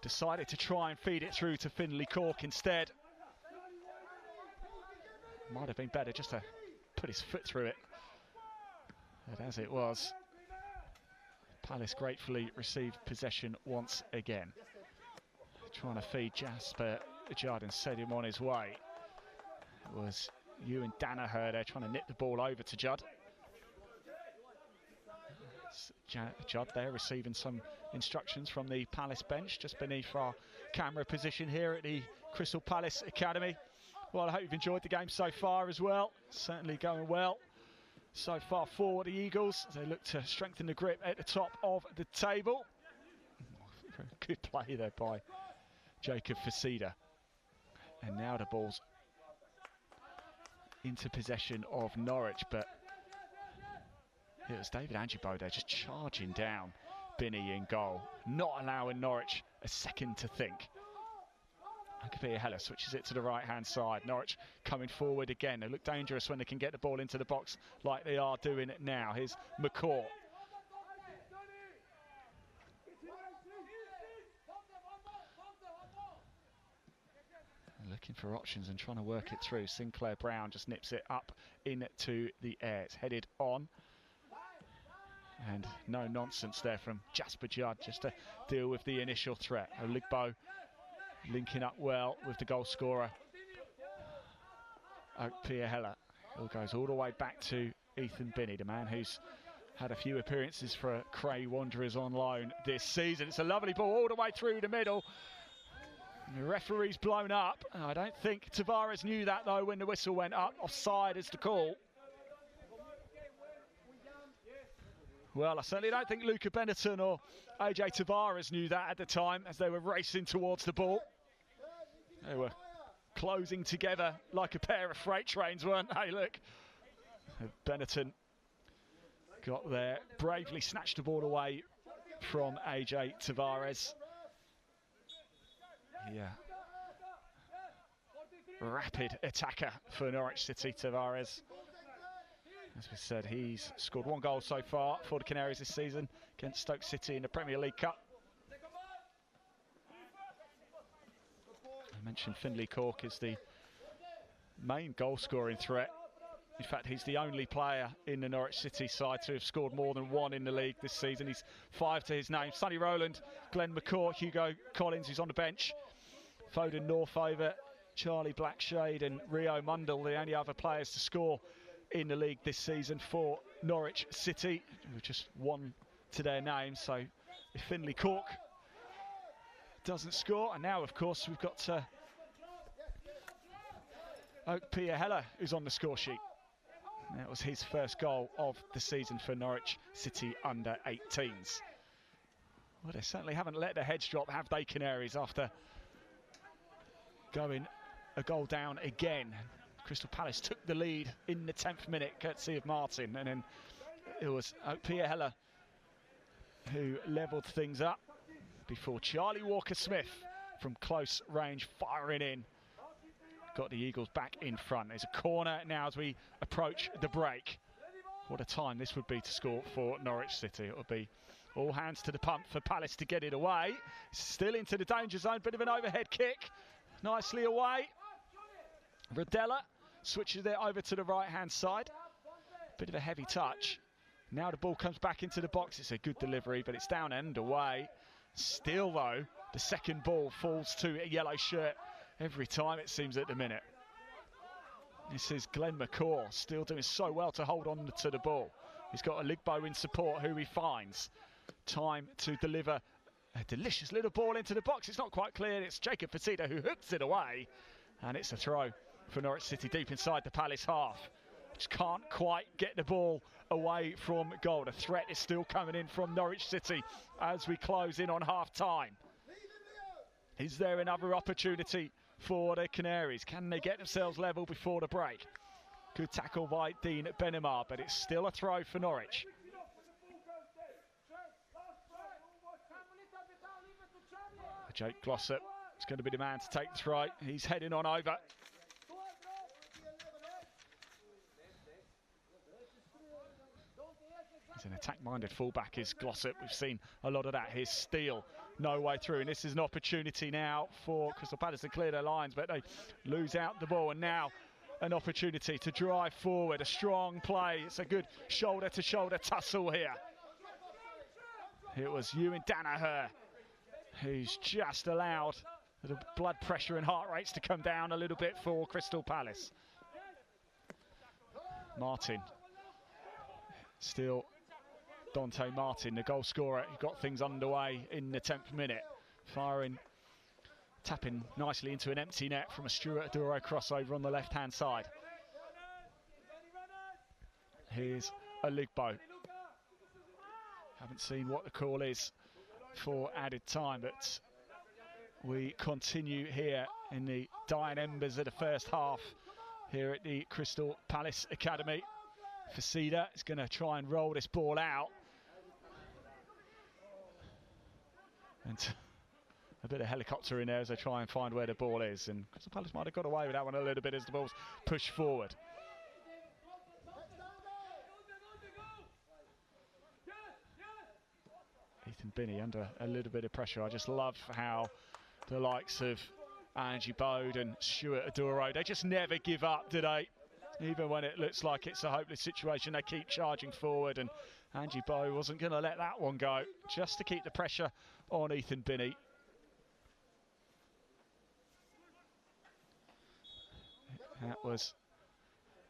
decided to try and feed it through to Finlay Cork instead. Might have been better just to put his foot through it. But as it was, Palace gratefully received possession once again. Trying to feed Jasper Judd and set him on his way. It was Ewan Danaher there trying to nip the ball over to Judd. Judd there receiving some instructions from the Palace bench just beneath our camera position here at the Crystal Palace Academy. Well, I hope you've enjoyed the game so far as well. Certainly going well so far for the Eagles as they look to strengthen the grip at the top of the table. Good play there by Jacob Facida. And now the ball's into possession of Norwich, but it was David Angibo there just charging down Binney in goal, not allowing Norwich a second to think. Oak-Pierre-Heller switches it to the right-hand side. Norwich coming forward again. They look dangerous when they can get the ball into the box like they are doing it now. Here's McCaw. Looking for options and trying to work it through. Sinclair Brown just nips it up into the air. It's headed on. And no nonsense there from Jasper Judd just to deal with the initial threat. Oligbo linking up well with the goal scorer, Oak-Pierre-Heller, who goes all the way back to Ethan Binney, the man who's had a few appearances for Cray Wanderers on loan this season. It's a lovely ball all the way through the middle. The referee's blown up. I don't think Tavares knew that though when the whistle went up. Offside is the call. Well, I certainly don't think Luca Benetton or AJ Tavares knew that at the time as they were racing towards the ball. They were closing together like a pair of freight trains, weren't they? Look, Benetton got there, bravely snatched the ball away from AJ Tavares. Yeah, rapid attacker for Norwich City, Tavares. As we said, he's scored 1 goal so far for the Canaries this season against Stoke City in the Premier League Cup. I mentioned Finlay Cork is the main goal scoring threat. In fact, he's the only player in the Norwich City side to have scored more than 1 in the league this season. He's 5 to his name. Sonny Rowland, Glenn McCaw, Hugo Collins, who's on the bench. Foden Northover, Charlie Blackshade and Rio Mundell, the only other players to score in the league this season for Norwich City, who just won to their name. So if Finley Cork doesn't score, and now of course we've got Pia Heller who's on the score sheet. That was his first goal of the season for Norwich City under 18s. Well, they certainly haven't let the heads drop, have they, Canaries, after going a goal down again. Crystal Palace took the lead in the 10th minute, courtesy of Martin, and then it was Pia Heller who levelled things up before Charlie Walker-Smith from close range firing in. Got the Eagles back in front. There's a corner now as we approach the break. What a time this would be to score for Norwich City. It would be all hands to the pump for Palace to get it away. Still into the danger zone, bit of an overhead kick. Nicely away. Rodella switches it over to the right-hand side. Bit of a heavy touch. Now the ball comes back into the box. It's a good delivery, but it's down and away. Still, though, the second ball falls to a yellow shirt every time, it seems, at the minute. This is Glenn McCaw, still doing so well to hold on to the ball. He's got Oligbo in support, who he finds. Time to deliver a delicious little ball into the box. It's not quite clear. It's Jacob Facida who hooks it away. And it's a throw for Norwich City deep inside the Palace half. Just can't quite get the ball away from goal. The threat is still coming in from Norwich City as we close in on half-time. Is there another opportunity for the Canaries? Can they get themselves level before the break? Good tackle by Dean Benimar, but it's still a throw for Norwich. Jake Glossop is going to be the man to take the throw. He's heading on over. He's an attack-minded fullback, is Glossop. We've seen a lot of that. Here's Steele, no way through. And this is an opportunity now for Crystal Palace to clear their lines, but they lose out the ball. And now an opportunity to drive forward. A strong play. It's a good shoulder-to-shoulder tussle here. It was Ewan Danaher who's just allowed the blood pressure and heart rates to come down a little bit for Crystal Palace. Martin. Still Dante Martin, the goal scorer. He got things underway in the 10th minute. Firing, tapping nicely into an empty net from a Stuart Aduro crossover on the left-hand side. Here's Oligbo. Haven't seen what the call is for added time, but we continue here in the dying embers of the first half here at the Crystal Palace Academy. Facida is going to try and roll this ball out. And a bit of helicopter in there as they try and find where the ball is. And Crystal Palace might have got away with that one a little bit as the ball's pushed forward. Ethan Binney under a little bit of pressure. I just love how the likes of Angie Bode and Stuart Aduro, they just never give up, do they? Even when it looks like it's a hopeless situation, they keep charging forward, and Angie Bowe wasn't going to let that one go, just to keep the pressure on Ethan Binney. That was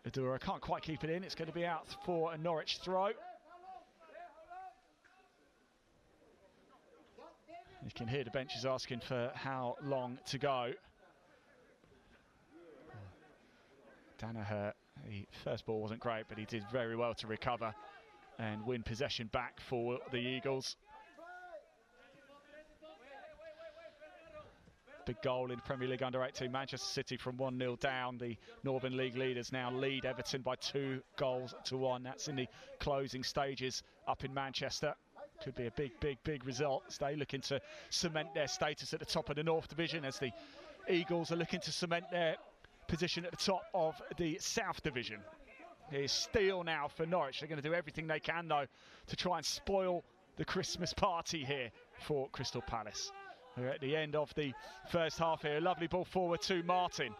Adura. Can't quite keep it in. It's going to be out for a Norwich throw. You can hear the benches asking for how long to go. Danaher, the first ball wasn't great, but he did very well to recover and win possession back for the Eagles. Big goal in Premier League under-18. Manchester City from 1-0 down. The Northern League leaders now lead Everton by 2-1. That's in the closing stages up in Manchester. Could be a big result. They looking to cement their status at the top of the North Division, as the Eagles are looking to cement their position at the top of the South Division. Here's Steele now for Norwich. They're going to do everything they can, though, to try and spoil the Christmas party here for Crystal Palace. We're at the end of the first half here. Lovely ball forward to Martin.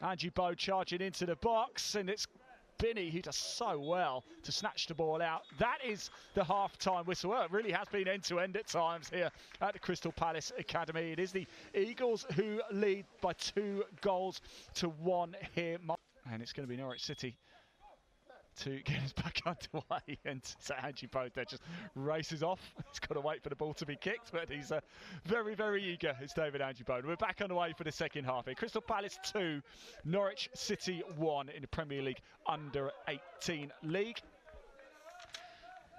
Angie Bowe charging into the box, and it's Binney who does so well to snatch the ball out. That is the half-time whistle. Well, it really has been end-to-end at times here at the Crystal Palace Academy. It is the Eagles who lead by 2-1 here. And it's going to be Norwich City to get us back underway, and so Angie Bode there just races off. He's got to wait for the ball to be kicked, but he's very, very eager. It's David Angie Bode. We're back underway for the second half here. Crystal Palace 2, Norwich City 1 in the Premier League Under-18 League.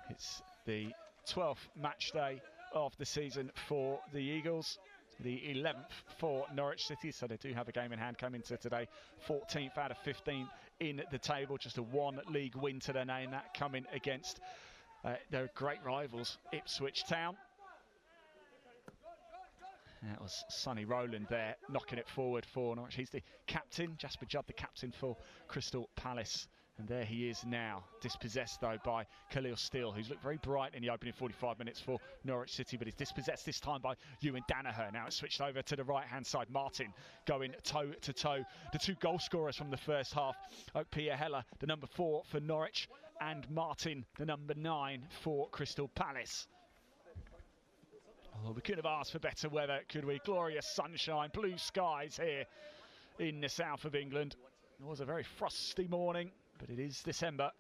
It's the 12th match day of the season for the Eagles. The 11th for Norwich City, so they do have a game in hand coming to today. 14th out of 15 in the table, just a one league win to their name, that coming against their great rivals, Ipswich Town. That was Sonny Rowland there, knocking it forward for Norwich. He's the captain, Jasper Judd, the captain for Crystal Palace. And there he is now, dispossessed though by Khalil Steele, who's looked very bright in the opening 45 minutes for Norwich City, but he's dispossessed this time by Ewan Danaher. Now it's switched over to the right-hand side. Martin going toe-to-toe. The two goal scorers from the first half, Pierre Heller, the number 4 for Norwich, and Martin, the number 9 for Crystal Palace. Oh, we could have asked for better weather, could we? Glorious sunshine, blue skies here in the south of England. It was a very frosty morning, but it is December.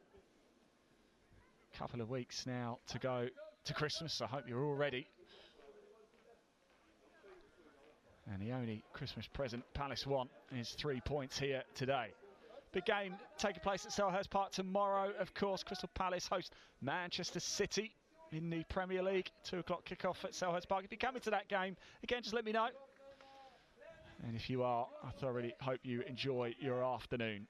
A couple of weeks now to go to Christmas. I hope you're all ready. And the only Christmas present Palace want is 3 points here today. Big game taking place at Selhurst Park tomorrow. Of course, Crystal Palace host Manchester City in the Premier League. 2 o'clock kickoff at Selhurst Park. If you're coming to that game, again, just let me know. And if you are, I thoroughly hope you enjoy your afternoon.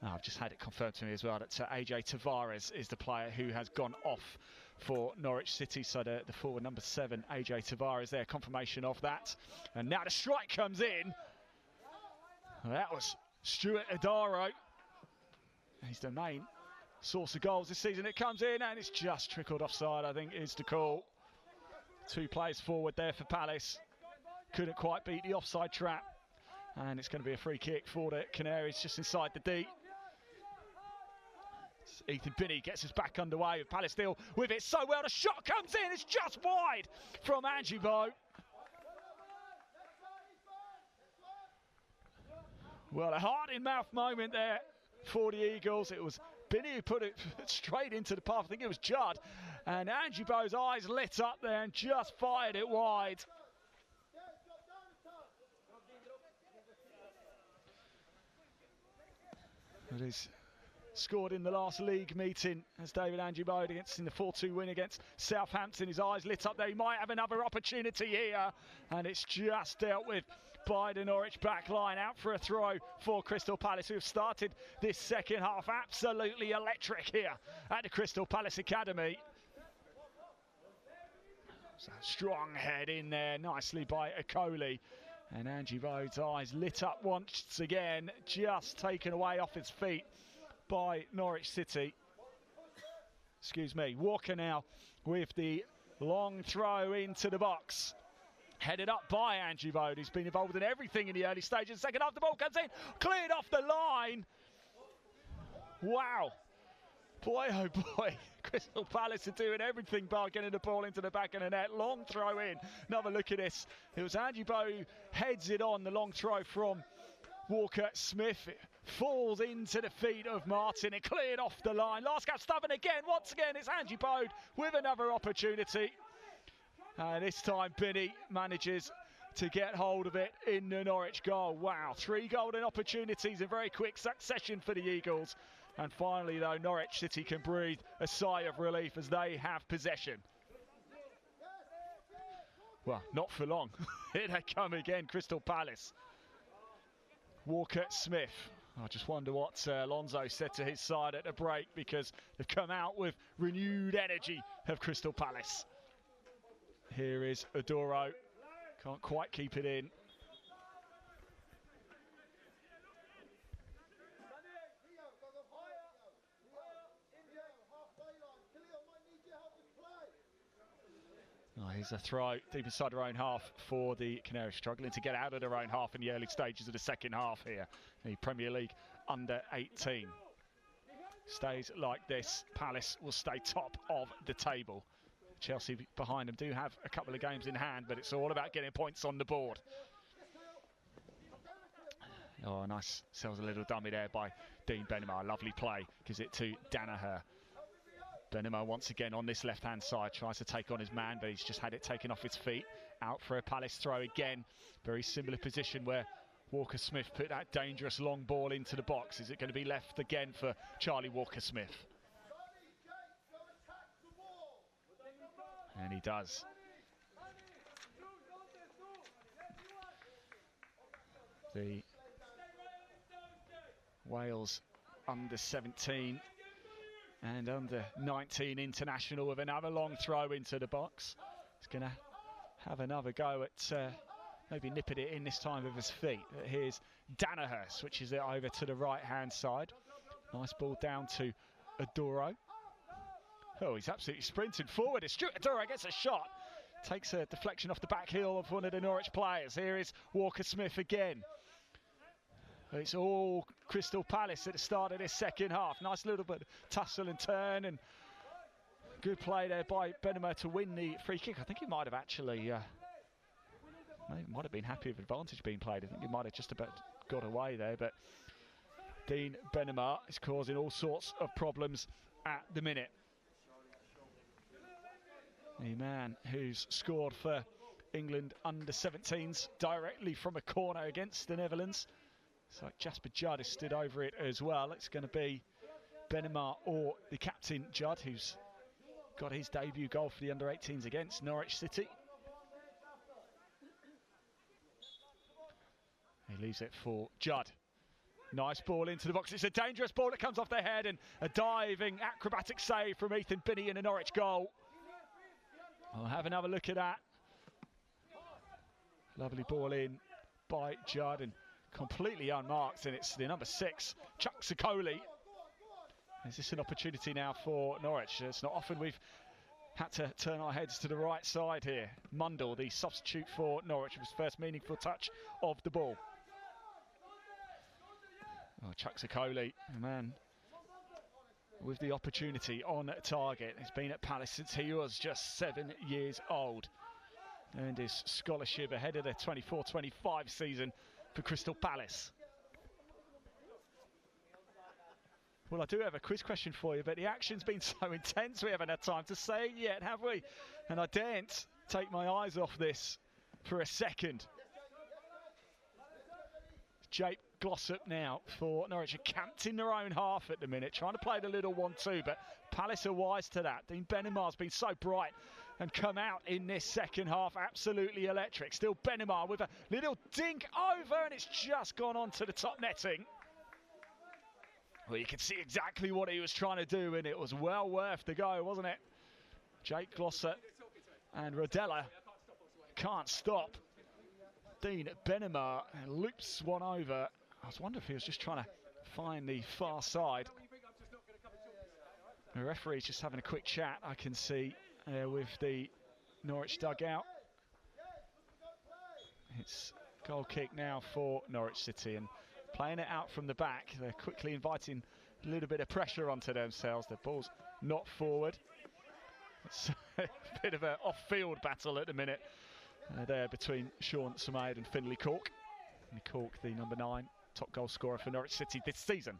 I've just had it confirmed to me as well that AJ Tavares is the player who has gone off for Norwich City. So the forward number 7, AJ Tavares there, confirmation of that. And now the strike comes in. Well, that was Stuart Adaro. He's the main source of goals this season. It comes in and it's just trickled offside, I think is the call. 2 players forward there for Palace. Couldn't quite beat the offside trap. And it's going to be a free kick for the Canaries just inside the D. Ethan Binney gets us back underway with Palace still with it so well. The shot comes in, it's just wide from Angie Bode. Well, a heart-in-mouth moment there for the Eagles. It was Binney who put it straight into the path. I think it was Judd. And Angie Bode's eyes lit up there and just fired it wide. It is scored in the last league meeting as David Angie Bode in the 4-2 win against Southampton. His eyes lit up there. He might have another opportunity here. And it's just dealt with by the Norwich back line. Out for a throw for Crystal Palace, who have started this second half absolutely electric here at the Crystal Palace Academy. So strong head in there, nicely by Okoli. And Angie Bode's eyes lit up once again, just taken away off his feet by Norwich City. Excuse me. Walker now with the long throw into the box. Headed up by Angie Bode, who's been involved in everything in the early stages. Second half, the ball comes in, cleared off the line. Wow. Boy, oh boy, Crystal Palace are doing everything by getting the ball into the back of the net. Long throw in. Another look at this. It was Angie Bode who heads it on, the long throw from Walker Smith. It falls into the feet of Martin. It cleared off the line. Last gap stubborn again. Once again, it's Angie Bode with another opportunity. And this time, Binney manages to get hold of it in the Norwich goal. Wow, 3 golden opportunities in very quick succession for the Eagles. And finally, though, Norwich City can breathe a sigh of relief as they have possession. Well, not for long. Here they come again, Crystal Palace. Walker Smith. I just wonder what Alonso said to his side at the break, because they've come out with renewed energy of Crystal Palace. Here is Adoro. Can't quite keep it in. Oh, here's a throw deep inside their own half for the Canaries, struggling to get out of their own half in the early stages of the second half here. The Premier League Under-18. Stays like this, Palace will stay top of the table. Chelsea behind them do have a couple of games in hand, but it's all about getting points on the board. Oh, nice. Sells a little dummy there by Dean Benema. Lovely play. Gives it to Danaher. Benema once again on this left-hand side. Tries to take on his man, but he's just had it taken off his feet. Out for a Palace throw again. Very similar position where Walker-Smith put that dangerous long ball into the box. Is it going to be left again for Charlie Walker-Smith? And he does. The Wales under 17 and under 19 international with another long throw into the box. He's going to have another go at maybe nipping it in this time with his feet. Here's Danaher, switches it over to the right-hand side. Nice ball down to Adoro. Oh, he's absolutely sprinting forward. Stuart Adoro gets a shot. Takes a deflection off the back heel of one of the Norwich players. Here is Walker-Smith again. It's all Crystal Palace at the start of this second half. Nice little bit of tussle and turn, and good play there by Benema to win the free kick. I think he might have actually might have been happy with advantage being played. I think he might have just about got away there, but Dean Benema is causing all sorts of problems at the minute. The man who's scored for England under 17s directly from a corner against the Netherlands. So Jasper Judd has stood over it as well. It's going to be Benema or the captain Judd, who's got his debut goal for the under 18s against Norwich City. He leaves it for Judd. Nice ball into the box. It's a dangerous ball that comes off their head, and a diving acrobatic save from Ethan Binney in a Norwich goal. I'll have another look at that. Lovely ball in by Judd and completely unmarked, and it's the number 6, Chuck Sakoli. Is this an opportunity now for Norwich? It's not often we've had to turn our heads to the right side here. Mundell, the substitute for Norwich, with his first meaningful touch of the ball. Oh, Chuck Sakoli, man, with the opportunity on target. He's been at Palace since he was just 7 years old. Earned his scholarship ahead of the 24-25 season for Crystal Palace. Well, I do have a quiz question for you, but the action's been so intense we haven't had time to say it yet, have we? And I daren't take my eyes off this for a second. Jake Glossop now for Norwich, camped in their own half at the minute, trying to play the little 1-2, but Palace are wise to that. Dean Benema's been so bright and come out in this second half absolutely electric. Still Benema with a little dink over, and it's just gone on to the top netting. Well, you can see exactly what he was trying to do, and it was well worth the go, wasn't it? Jake Glossop and Rodella can't stop Dean Benema, and loops one over. I was wondering if he was just trying to find the far side. The referee's just having a quick chat, I can see, with the Norwich dugout. It's goal kick now for Norwich City, and playing it out from the back. They're quickly inviting a little bit of pressure onto themselves. The ball's not forward. It's a bit of an off-field battle at the minute there between Sean Samaid and Finlay Cork. Finlay Cork, the number 9, top goal scorer for Norwich City this season.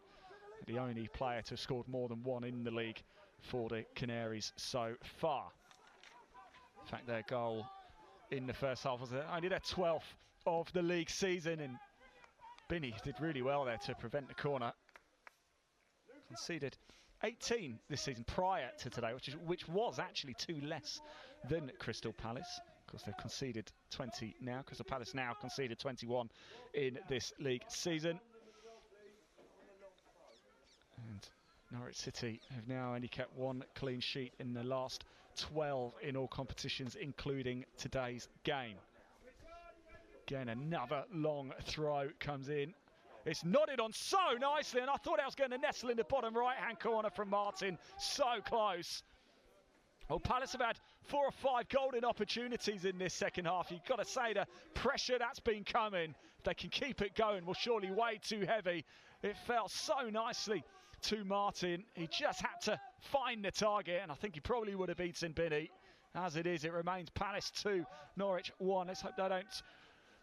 The only player to have scored more than one in the league for the Canaries so far. In fact, their goal in the first half was only their 12th of the league season, and Binney did really well there to prevent the corner. Conceded 18 this season prior to today, which was actually 2 less than Crystal Palace. Of course, they've conceded 20 now. Crystal Palace now conceded 21 in this league season. And Norwich City have now only kept 1 clean sheet in the last 12 in all competitions, including today's game. Again, another long throw comes in. It's nodded on so nicely, and I thought I was going to nestle in the bottom right-hand corner from Martin. So close. Well, Palace have had 4 or 5 golden opportunities in this second half. You've got to say the pressure that's been coming, if they can keep it going, will surely weigh too heavy. It fell so nicely to Martin. He just had to find the target, and I think he probably would have beaten Binney. As it is, it remains Palace 2, Norwich 1. Let's hope they don't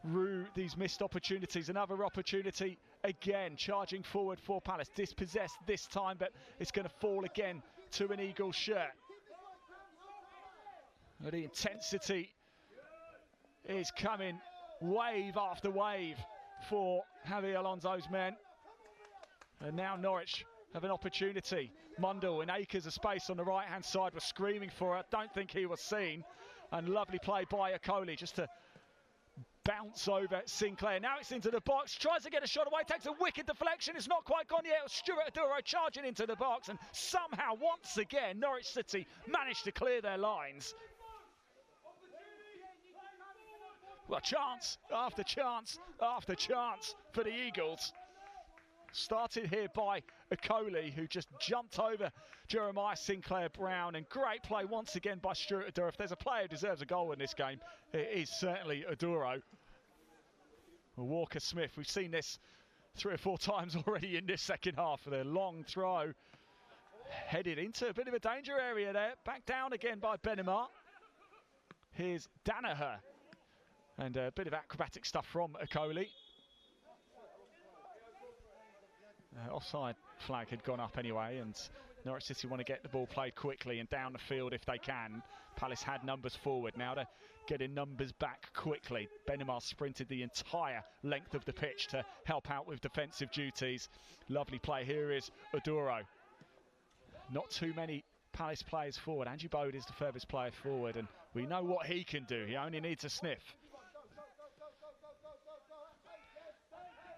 rue these missed opportunities. Another opportunity again, charging forward for Palace. Dispossessed this time, but it's going to fall again to an Eagles shirt. The intensity is coming wave after wave for Javi Alonso's men. And now Norwich have an opportunity. Mundell in acres of space on the right-hand side was screaming for it. Don't think he was seen. And lovely play by Okoli just to bounce over Sinclair. Now it's into the box, tries to get a shot away, takes a wicked deflection. It's not quite gone yet. It was Stuart Aduro charging into the box, and somehow, once again, Norwich City managed to clear their lines. Well, chance after chance after chance for the Eagles. Started here by Okoli, who just jumped over Jeremiah Sinclair-Brown, and great play once again by Stuart Aduro. If there's a player who deserves a goal in this game, it is certainly Aduro. Walker Smith, we've seen this 3 or 4 times already in this second half with a long throw. Headed into a bit of a danger area there. Back down again by Benimar. Here's Danaher. And a bit of acrobatic stuff from Okoli. Offside flag had gone up anyway, and Norwich City want to get the ball played quickly and down the field if they can. Palace had numbers forward, now to get in numbers back quickly. Benimar sprinted the entire length of the pitch to help out with defensive duties. Lovely play. Here is Aduro. Not too many Palace players forward. Angie Bode is the furthest player forward, and we know what he can do. He only needs a sniff.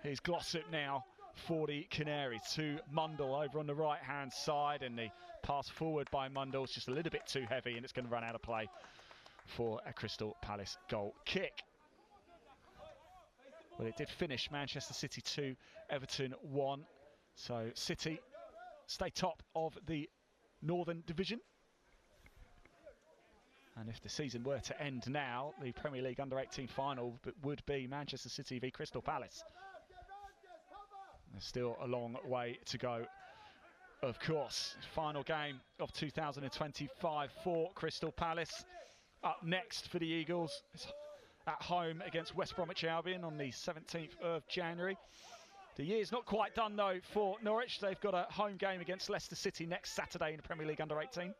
Here's Glossop now for the Canaries to Mundell over on the right-hand side, and the pass forward by Mundell is just a little bit too heavy, and it's going to run out of play for a Crystal Palace goal kick. Well, it did finish Manchester City 2, Everton 1. So City stay top of the Northern Division. And if the season were to end now, the Premier League Under-18 final would be Manchester City v Crystal Palace. There's still a long way to go, of course. Final game of 2025 for Crystal Palace. Up next for the Eagles, it's at home against West Bromwich Albion on the 17th of January. The year's not quite done, though, for Norwich. They've got a home game against Leicester City next Saturday in the Premier League Under-18.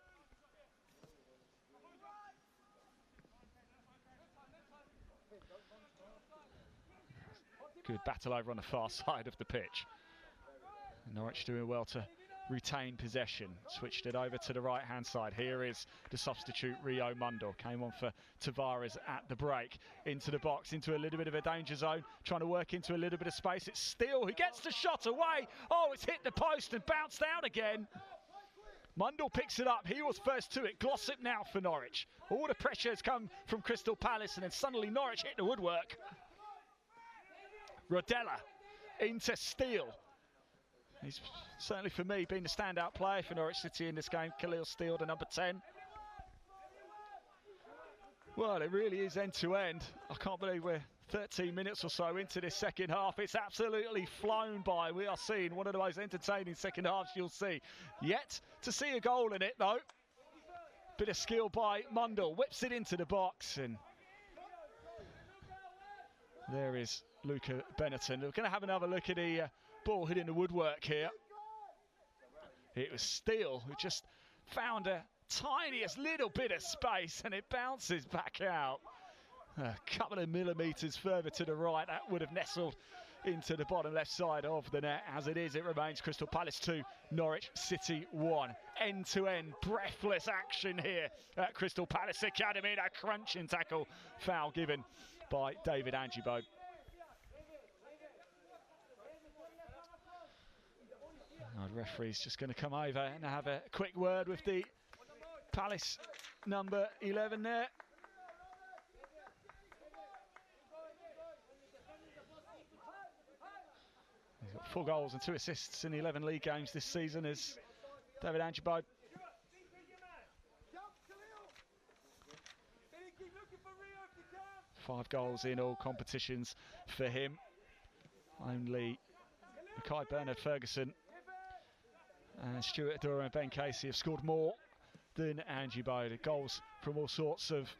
Good battle over on the far side of the pitch. Norwich doing well to retain possession. Switched it over to the right-hand side. Here is the substitute, Rio Mundell. Came on for Tavares at the break. Into the box, into a little bit of a danger zone. Trying to work into a little bit of space. It's Steele who gets the shot away. Oh, it's hit the post and bounced out again. Mundell picks it up. He was first to it. Glossop now for Norwich. All the pressure has come from Crystal Palace, and then suddenly Norwich hit the woodwork. Rodella into Steele. He's certainly, for me, been the standout player for Norwich City in this game. Khalil Steele, the number 10. Well, it really is end-to-end. I can't believe we're 13 minutes or so into this second half. It's absolutely flown by. We are seeing one of the most entertaining second halves you'll see. Yet to see a goal in it, though. Bit of skill by Mundell. Whips it into the box, and there is Luca Benetton. We're going to have another look at the ball hitting the woodwork here. It was Steele who just found a tiniest little bit of space, and it bounces back out. A couple of millimetres further to the right, that would have nestled into the bottom left side of the net. As it is, it remains Crystal Palace 2, Norwich City 1. End-to-end, breathless action here at Crystal Palace Academy. A crunching tackle, foul given by David Angibo. The referee's just going to come over and have a quick word with the Palace number 11 there. He's got 4 goals and 2 assists in the 11 league games this season as David Angibo. Five goals in all competitions for him. Only Mackay Bernard-Ferguson and Stuart Aduro and Ben Casey have scored more than Angibo. Goals from all sorts of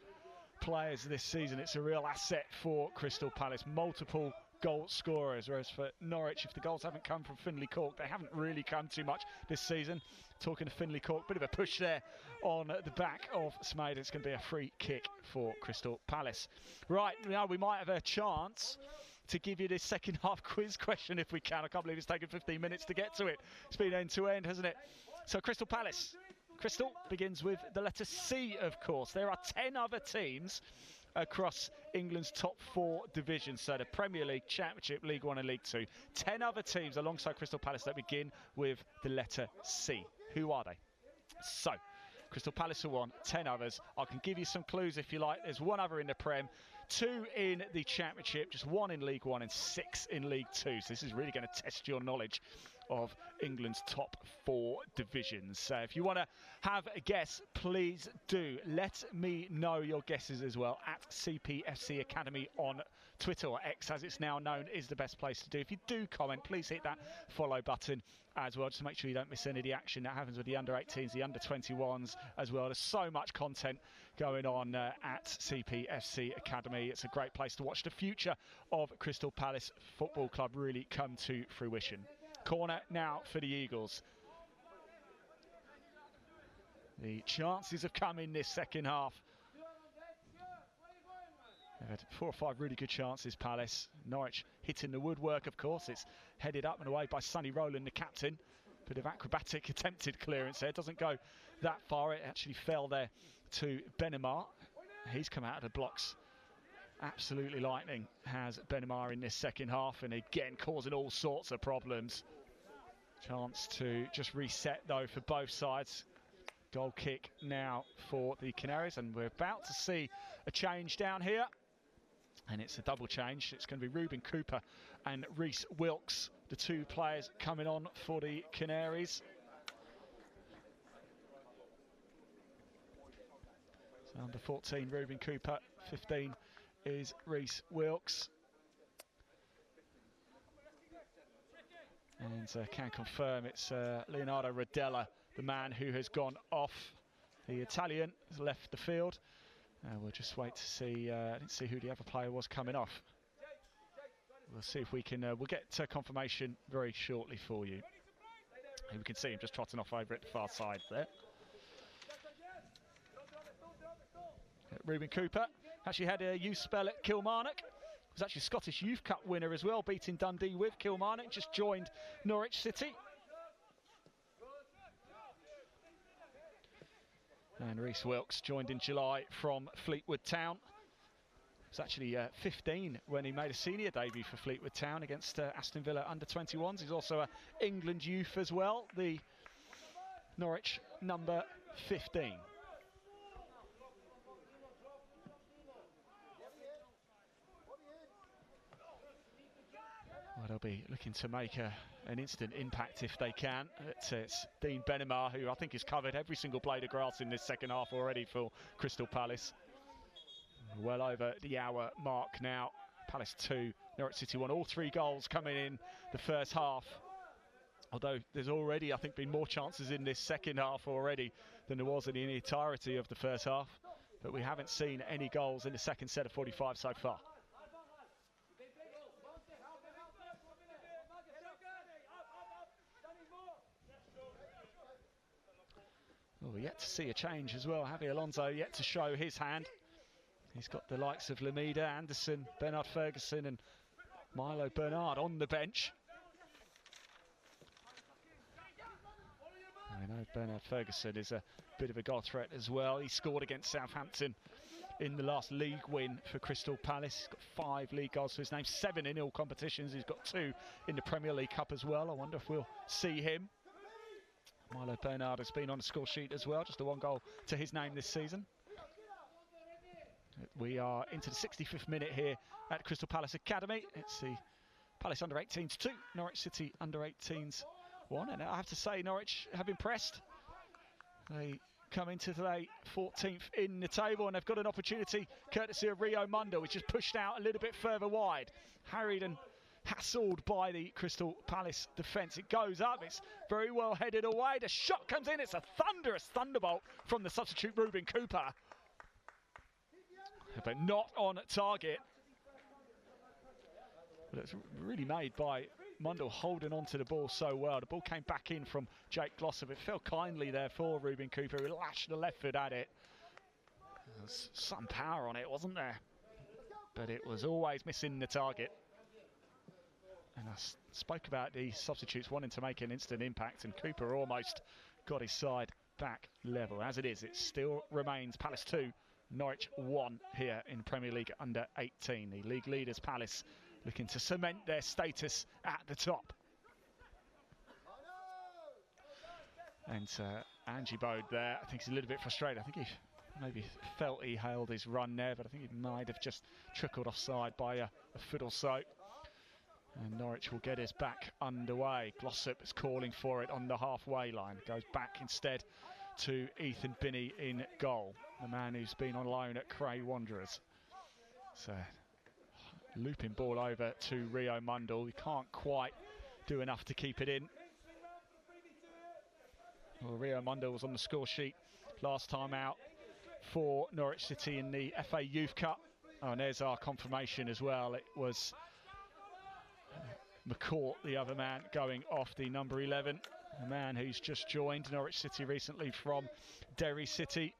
players this season. It's a real asset for Crystal Palace. Multiple goal scorers, whereas for Norwich, if the goals haven't come from Finlay Cork, they haven't really come too much this season. Talking to Finlay Cork, bit of a push there on the back of Smaid. It's going to be a free kick for Crystal Palace. Right, now we might have a chance to give you this second half quiz question if we can. I can't believe it's taken 15 minutes to get to it. It's been end to end, hasn't it? So Crystal Palace. Crystal begins with the letter C, of course. There are 10 other teams across England's top 4 divisions, so the Premier League, Championship, League 1 and League 2. 10 other teams alongside Crystal Palace that begin with the letter C. Who are they? So, Crystal Palace are one, 10 others. I can give you some clues if you like. There's one other in the Prem, 2 in the Championship, just 1 in League 1 and 6 in League 2. So this is really going to test your knowledge of England's top 4 divisions. So if you want to have a guess, please do. Let me know your guesses as well at CPFC Academy on Twitter, or X as it's now known, is the best place to do. If you do comment, please hit that follow button as well, just to make sure you don't miss any of the action that happens with the under-18s, the under-21s as well. There's so much content going on at CPFC Academy. It's a great place to watch the future of Crystal Palace Football Club really come to fruition. Corner now for the Eagles. The chances have come in this second half. They've had 4 or 5 really good chances, Palace. Norwich hitting the woodwork, of course. It's headed up and away by Sonny Rowland, the captain. Bit of acrobatic attempted clearance there. It doesn't go that far. It actually fell there to Benamar. He's come out of the blocks. Absolutely lightning has Benamar in this second half, and again causing all sorts of problems. Chance to just reset though for both sides. Goal kick now for the Canaries, and we're about to see a change down here, and it's a double change. It's going to be Ruben Cooper and Reece Wilkes, the 2 players coming on for the Canaries. So under 14 Ruben Cooper, 15 is Reece Wilkes. And can confirm it's Leonardo Rodella, the man who has gone off. The Italian has left the field. We'll just wait to see. I didn't see who the other player was coming off. We'll see if we can. We'll get confirmation very shortly for you. And we can see him just trotting off over at the far side there. Ruben Cooper actually had a youth spell at Kilmarnock. Was actually a Scottish Youth Cup winner as well, beating Dundee with Kilmarnock. Just joined Norwich City. And Reece Wilkes joined in July from Fleetwood Town. Was actually 15 when he made a senior debut for Fleetwood Town against Aston Villa under-21s. He's also an England youth as well, the Norwich number 15. Well, they'll be looking to make an instant impact if they can. It's Dean Benamar, who I think has covered every single blade of grass in this second half already for Crystal Palace. Well over the hour mark now. Palace 2, Norwich City 1. All 3 goals coming in the first half. Although there's already, I think, been more chances in this second half already than there was in the entirety of the first half. But we haven't seen any goals in the second set of 45 so far. Oh, we're yet to see a change as well. Javi Alonso yet to show his hand. He's got the likes of Lamida, Anderson, Bernard Ferguson and Milo Bernard on the bench. I know Bernard Ferguson is a bit of a goal threat as well. He scored against Southampton in the last league win for Crystal Palace. He's got 5 league goals to his name, 7 in all competitions. He's got 2 in the Premier League Cup as well. I wonder if we'll see him. Milo Bernard has been on the score sheet as well, just the 1 goal to his name this season. We are into the 65th minute here at Crystal Palace Academy. It's the Palace under-18s 2, Norwich City under-18s 1. And I have to say, Norwich have impressed. They come into today 14th in the table, and they've got an opportunity courtesy of Rio Munda, which is pushed out a little bit further wide. Harried and hassled by the Crystal Palace defence. It goes up, it's very well headed away. The shot comes in, it's a thunderous thunderbolt from the substitute Ruben Cooper. but not on target. But it's really made by Mundell holding on to the ball so well. The ball came back in from Jake Glossop. It fell kindly there for Ruben Cooper, who lashed the left foot at it. There was some power on it, wasn't there? But it was always missing the target. And I spoke about the substitutes wanting to make an instant impact, and Cooper almost got his side back level. As it is, it still remains Palace 2, Norwich 1 here in Premier League under 18. The league leaders, Palace, looking to cement their status at the top. And Angie Bode there, I think he's a little bit frustrated. I think he maybe felt he held his run there, but I think he might have just trickled offside by a foot or so. And Norwich will get us back underway. Glossop is calling for it on the halfway line. Goes back instead to Ethan Binney in goal, the man who's been on loan at Cray Wanderers. So looping ball over to Rio Mundell. He can't quite do enough to keep it in. Well, Rio Mundell was on the score sheet last time out for Norwich City in the FA Youth Cup. Oh, and there's our confirmation as well. It was McCourt, the other man, going off, the number 11. A man who's just joined Norwich City recently from Derry City.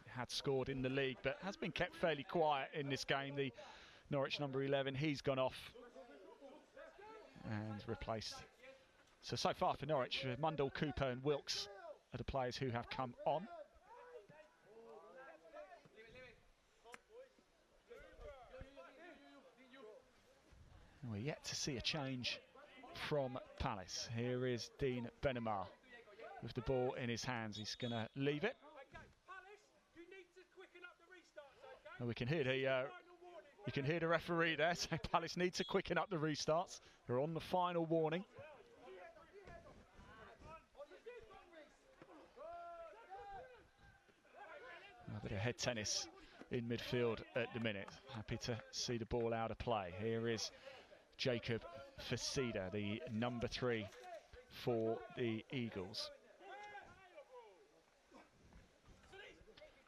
Had scored in the league, but has been kept fairly quiet in this game. The Norwich number 11, he's gone off and replaced. So far for Norwich, Mundell, Cooper and Wilkes are the players who have come on. We're yet to see a change from Palace. Here is Dean Benamar with the ball in his hands. He's going to leave it. And we can hear the referee there saying Palace need to quicken up the restarts. They're on the final warning. A bit of head tennis in midfield at the minute. Happy to see the ball out of play. Here is Jacob Facida, the number 3 for the Eagles.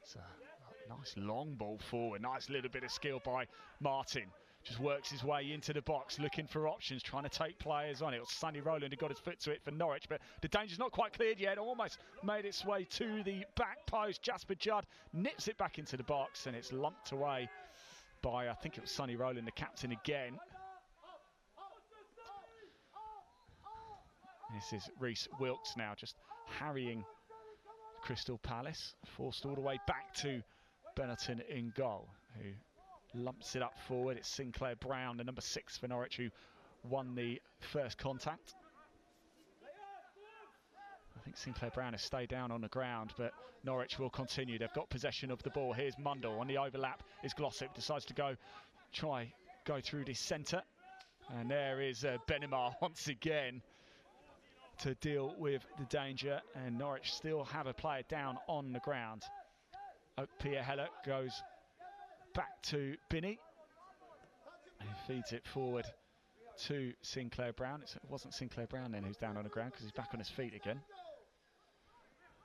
So, nice long ball forward. Nice little bit of skill by Martin. Just works his way into the box, looking for options, trying to take players on it. It was Sonny Rowland who got his foot to it for Norwich, but the danger's not quite cleared yet. Almost made its way to the back post. Jasper Judd nips it back into the box, and it's lumped away by, I think it was Sonny Rowland, the captain again. This is Reece Wilkes now, just harrying Crystal Palace. Forced all the way back to Benetton in goal, who lumps it up forward. It's Sinclair Brown, the number 6 for Norwich, who won the first contact. I think Sinclair Brown has stayed down on the ground, but Norwich will continue. They've got possession of the ball. Here's Mundell. On the overlap is Glossop. Decides to go through the centre. And there is Benamar once again to deal with the danger. And Norwich still have a player down on the ground. Pierre Heller goes back to Binney. And he feeds it forward to Sinclair Brown. It wasn't Sinclair Brown then who's down on the ground, because he's back on his feet again.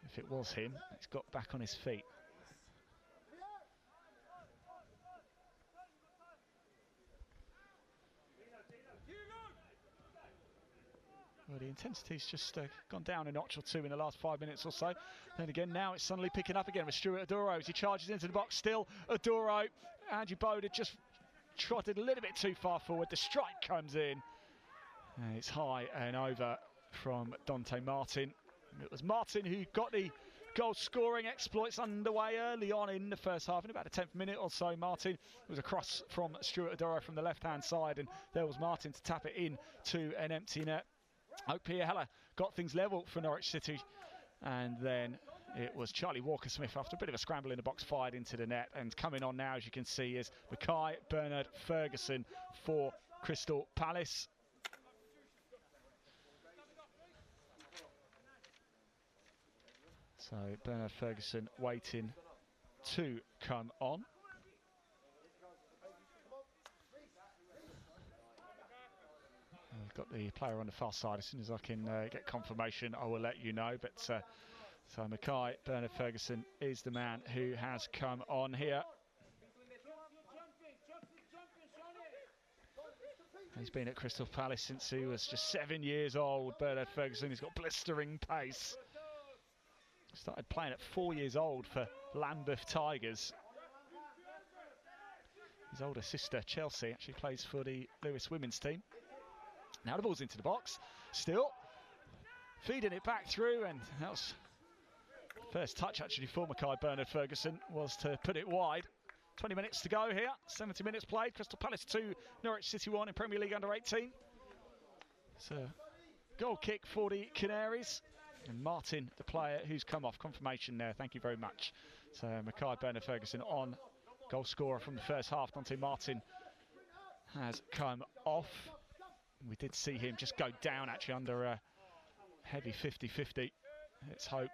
If it was him, he's got back on his feet. Well, the intensity's just gone down a notch or two in the last 5 minutes or so. Then again, now it's suddenly picking up again with Stuart Adoro as he charges into the box. Still Adoro. Angie Bode had just trotted a little bit too far forward. The strike comes in. And it's high and over from Dante Martin. It was Martin who got the goal-scoring exploits underway early on in the first half. In about the 10th minute or so, Martin was a cross from Stuart Adoro from the left-hand side, and there was Martin to tap it in to an empty net. Pierre Heller got things level for Norwich City, and then it was Charlie Walker-Smith, after a bit of a scramble in the box, fired into the net. And coming on now, as you can see, is Mackay Bernard Ferguson for Crystal Palace. So Bernard Ferguson waiting to come on. We've got the player on the far side. As soon as I can get confirmation, I will let you know. But so Mackay Bernard Ferguson is the man who has come on here. He's been at Crystal Palace since he was just 7 years old. Bernard Ferguson, he's got blistering pace. Started playing at 4 years old for Lambeth Tigers. His older sister, Chelsea, actually plays for the Lewis women's team. Now the ball's into the box. Still feeding it back through, and that was first touch actually for Mackay Bernard Ferguson, was to put it wide. 20 minutes to go here, 70 minutes played. Crystal Palace 2, Norwich City 1 in Premier League Under-18. So, goal kick for the Canaries. And Martin, the player who's come off. Confirmation there, thank you very much. So, Mackay Bernard Ferguson on, goal scorer from the first half. Dante Martin has come off. We did see him just go down actually under a heavy 50-50. Let's hope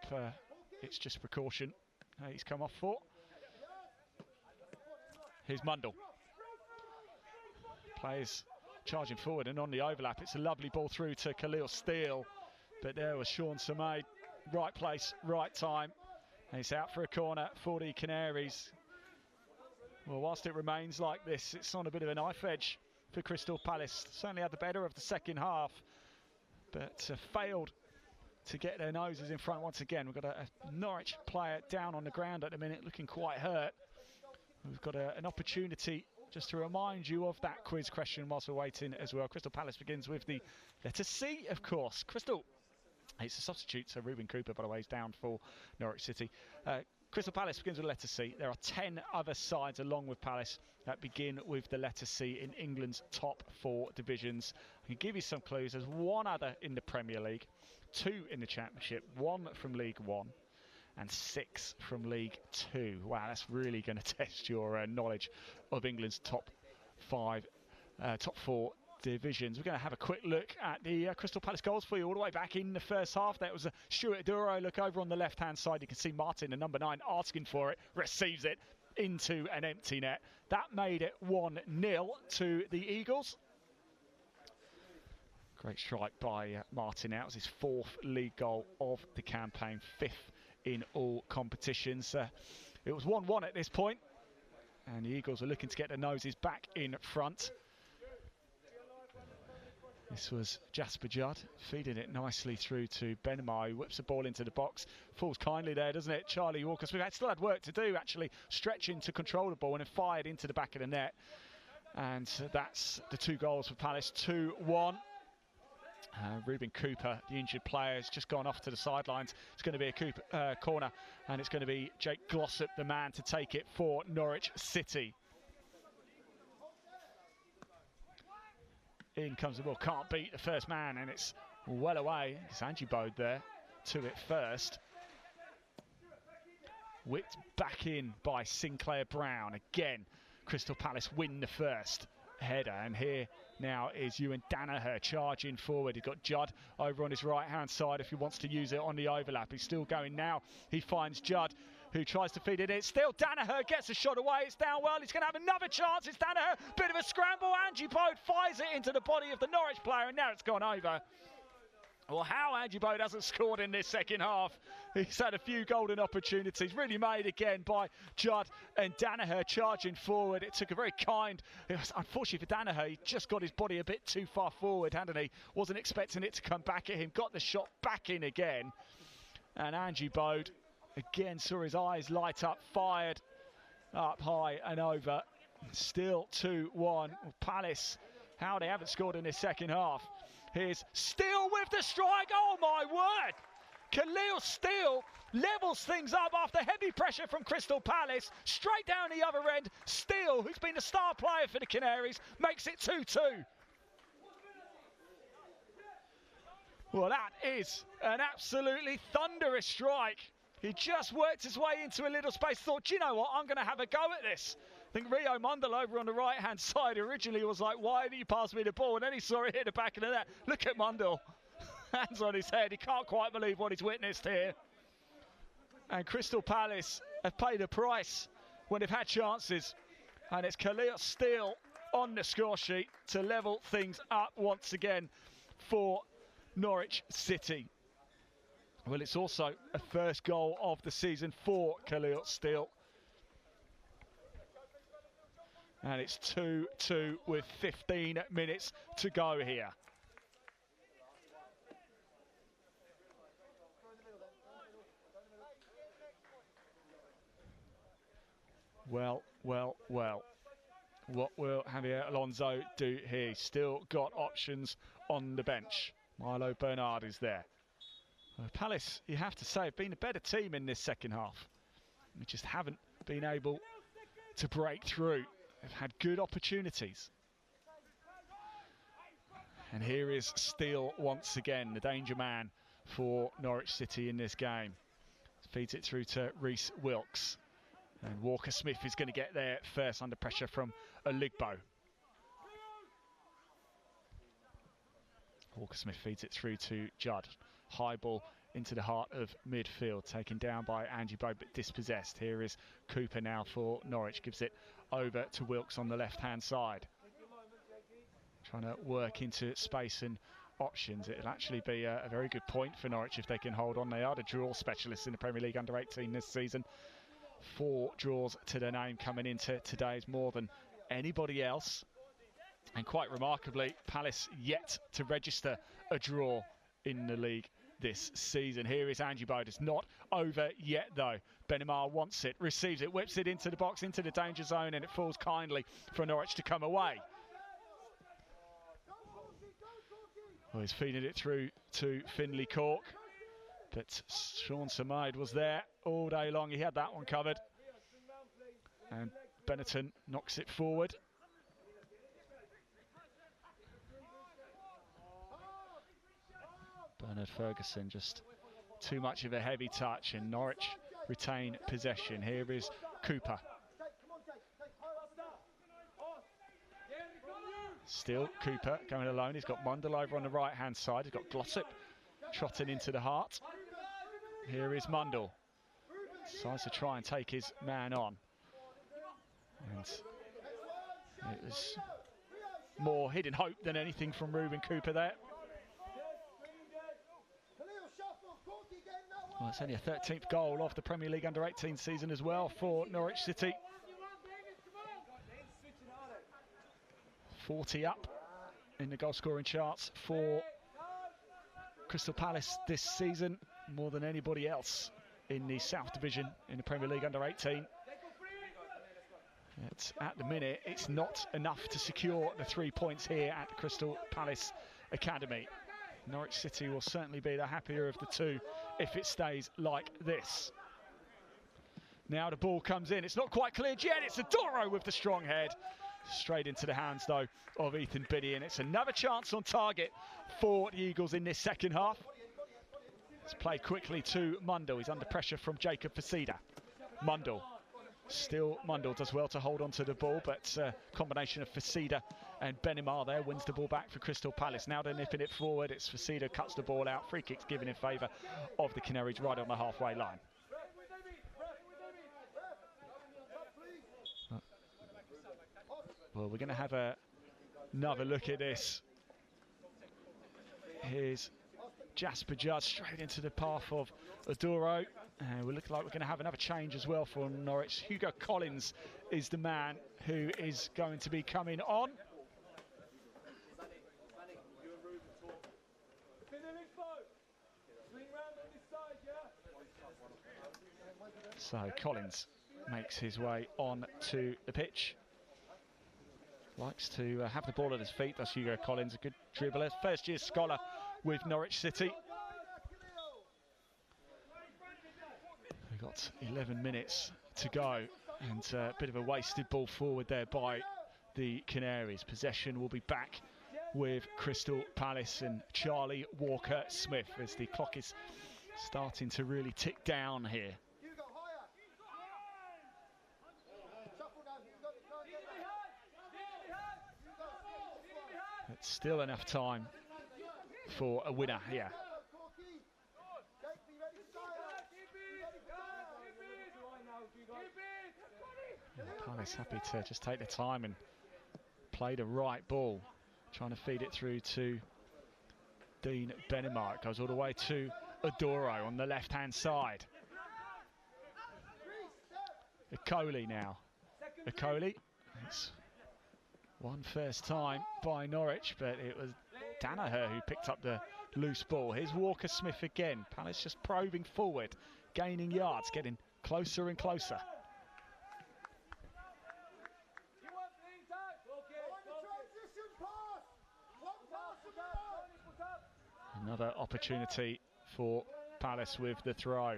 it's just precaution he's come off for. Here's Mundle. Players charging forward, and on the overlap, it's a lovely ball through to Khalil Steele. But there was Sean Samade. Right place, right time. And it's out for a corner for the Canaries. Well, whilst it remains like this, it's on a bit of a knife edge for Crystal Palace. Certainly had the better of the second half, but failed to get their noses in front once again. We've got a Norwich player down on the ground at the minute, looking quite hurt. We've got an opportunity just to remind you of that quiz question whilst we're waiting as well. Crystal Palace begins with the letter C, of course. Crystal, it's a substitute, so Ruben Cooper, by the way, is down for Norwich City. Crystal Palace begins with the letter C. There are 10 other sides along with Palace that begin with the letter C in England's top 4 divisions. I can give you some clues. There's 1 other in the Premier League, 2 in the Championship, 1 from League 1. And 6 from League 2. Wow, that's really going to test your knowledge of England's top 4 divisions. We're going to have a quick look at the Crystal Palace goals for you all the way back in the first half. That was a Stuart Duro. Look over on the left-hand side. You can see Martin, the number 9, asking for it. Receives it into an empty net. That made it 1-0 to the Eagles. Great strike by Martin. That was his 4th league goal of the campaign, 5th in all competitions. It was 1-1 at this point, and the Eagles are looking to get their noses back in front. This was Jasper Judd feeding it nicely through to Benema, who whips the ball into the box. Falls kindly there, doesn't it? Charlie Walker still had work to do, actually, stretching to control the ball and then fired into the back of the net. And that's the 2 goals for Palace, 2-1. Ruben Cooper, the injured player, has just gone off to the sidelines. It's going to be a corner, and it's going to be Jake Glossop, the man to take it for Norwich City. In comes the ball, can't beat the first man, and it's well away. It's Angie Bode there to it first. Whipped back in by Sinclair Brown. Again, Crystal Palace win the first header, and here now is Ewan Danaher charging forward. He's got Judd over on his right hand side if he wants to use it on the overlap. He's still going now. He finds Judd, who tries to feed it in. Still Danaher gets a shot away. It's down well. He's going to have another chance. It's Danaher. Bit of a scramble. Angie Bode fires it into the body of the Norwich player, and now it's gone over. Well, how Angie Bode hasn't scored in this second half. He's had a few golden opportunities, really made again by Judd and Danaher charging forward. It took a very kind, it was unfortunately for Danaher, he just got his body a bit too far forward, hadn't he? Wasn't expecting it to come back at him, got the shot back in again. And Angie Bode again saw his eyes light up, fired up high and over. Still 2-1. Palace, how they haven't scored in this second half. Here's Steele with the strike. Oh my word! Khalil Steele levels things up after heavy pressure from Crystal Palace. Straight down the other end. Steele, who's been the star player for the Canaries, makes it 2-2. Well, that is an absolutely thunderous strike. He just worked his way into a little space, thought, do you know what, I'm going to have a go at this. I think Rio Mundle over on the right-hand side originally was like, why did you pass me the ball? And then he saw it hit the back of the net. Look at Mundle. Hands on his head. He can't quite believe what he's witnessed here. And Crystal Palace have paid a price when they've had chances. And it's Khalil Steele on the score sheet to level things up once again for Norwich City. Well, it's also a first goal of the season for Khalil Steele. And it's 2-2 with 15 minutes to go here. Well. What will Javier Alonso do here? He's still got options on the bench. Milo Bernard is there. Palace, you have to say, have been a better team in this second half. We just haven't been able to break through. They've had good opportunities. And here is Steele once again, the danger man for Norwich City in this game. Feeds it through to Reece Wilkes. And Walker Smith is going to get there first under pressure from Oligbo. Walker Smith feeds it through to Judd. High ball into the heart of midfield, taken down by Angie Bow but dispossessed. Here is Cooper now for Norwich, gives it over to Wilkes on the left-hand side. Trying to work into space and options. It'll actually be a very good point for Norwich if they can hold on. They are the draw specialists in the Premier League under 18 this season. 4 draws to their name coming into today's, more than anybody else. And quite remarkably, Palace yet to register a draw in the league this season. Here is Angie Bode. It's not over yet though. Benimar wants it, receives it, whips it into the box, into the danger zone, and it falls kindly for Norwich to come away. Well, he's feeding it through to Finley Cork. But Sean Samaid was there all day long. He had that one covered. And Benetton knocks it forward. Bernard Ferguson, just too much of a heavy touch, and Norwich retain possession. Here is Cooper. Still Cooper going alone. He's got Mundell over on the right-hand side. He's got Glossop trotting into the heart. Here is Mundell. Decides to try and take his man on. And it was more hidden hope than anything from Ruben Cooper there. Well, it's only a 13th goal of the Premier League under 18 season as well for Norwich City. 40 up in the goal scoring charts for Crystal Palace this season, more than anybody else in the South Division in the Premier League under 18. At the minute, it's not enough to secure the 3 points here at the Crystal Palace Academy. Norwich City will certainly be the happier of the two if it stays like this. Now the ball comes in. It's not quite cleared yet. It's Adoro with the strong head. Straight into the hands, though, of Ethan Biddy. And it's another chance on target for the Eagles in this second half. It's played quickly to Mundell. He's under pressure from Jacob Facida. Mundell. Still Mundell does well to hold on to the ball, but combination of Facida and Benimar there wins the ball back for Crystal Palace. Now they're nipping it forward. It's Facida cuts the ball out. Free kicks given in favour of the Canaries right on the halfway line. Well, we're going to have another look at this. Here's Jasper Judd straight into the path of Adoro. We look like we're going to have another change as well for Norwich. Hugo Collins is the man who is going to be coming on. So Collins makes his way on to the pitch. Likes to have the ball at his feet. That's Hugo Collins, a good dribbler. First year scholar with Norwich City. We've got 11 minutes to go, and a bit of a wasted ball forward there by the Canaries. Possession will be back with Crystal Palace and Charlie Walker-Smith as the clock is starting to really tick down here. It's still enough time for a winner here. Palace happy to just take their time and play the right ball. Trying to feed it through to Dean Benimar. It goes all the way to Adoro on the left-hand side. Okoli now. Okoli. It's One first time by Norwich, but it was Danaher who picked up the loose ball. Here's Walker Smith again. Palace just probing forward, gaining yards, getting closer and closer. Another opportunity for Palace with the throw.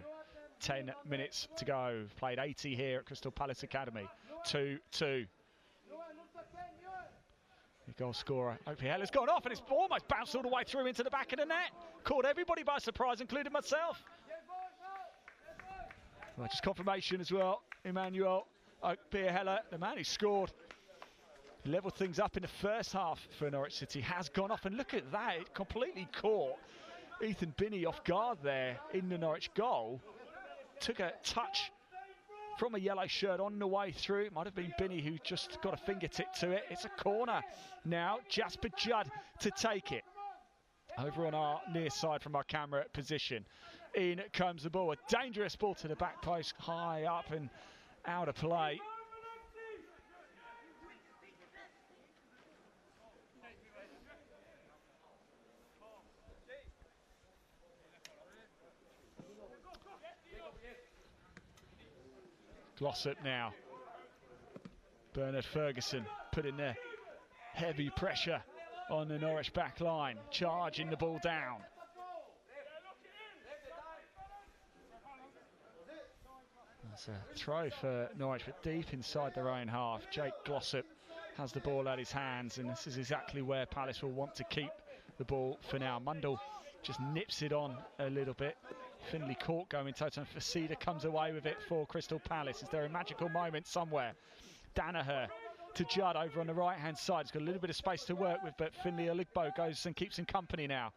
10 minutes to go. Played 80 here at Crystal Palace Academy. 2-2. The goal scorer, OPL, has gone off and it's almost bounced all the way through into the back of the net. Caught everybody by surprise, including myself. Well, just confirmation as well. Emmanuel Oakbeer-Heller, the man who scored, levelled things up in the first half for Norwich City, has gone off. And look at that, it completely caught Ethan Binney off guard there in the Norwich goal. Took a touch from a yellow shirt on the way through. It might have been Binney who just got a fingertip to it. It's a corner now. Jasper Judd to take it. Over on our near side from our camera position. In comes the ball. A dangerous ball to the back post. High up and out of play. Glossop now. Bernard Ferguson putting the heavy pressure on the Norwich back line, charging the ball down. That's a throw for Norwich, but deep inside their own half. Jake Glossop has the ball at his hands, and this is exactly where Palace will want to keep the ball for now. Mundell just nips it on a little bit. Finley caught going total, and Facida comes away with it for Crystal Palace. Is there a magical moment somewhere? Danaher to Judd over on the right-hand side. He's got a little bit of space to work with, but Finley Oligbo goes and keeps him company now.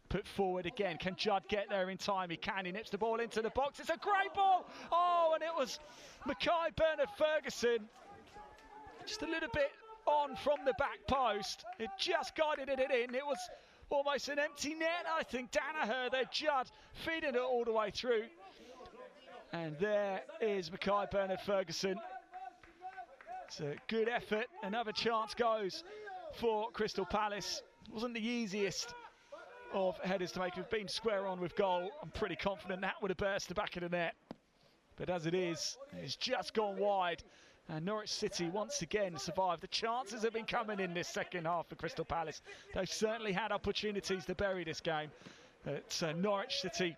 Put forward again. Can Judd get there in time? He can. He nips the ball into the box. It's a great ball. Oh, and it was Mackay Bernard Ferguson. Just a little bit on from the back post. It just guided it in. It was almost an empty net, I think. Danaher there, Judd feeding it all the way through. And there is Mackay Bernard Ferguson. It's a good effort. Another chance goes for Crystal Palace. Wasn't the easiest of headers to make. We've been square on with goal. I'm pretty confident that would have burst the back of the net. But as it is, it's just gone wide. And Norwich City once again survived. The chances have been coming in this second half for Crystal Palace. They've certainly had opportunities to bury this game. But Norwich City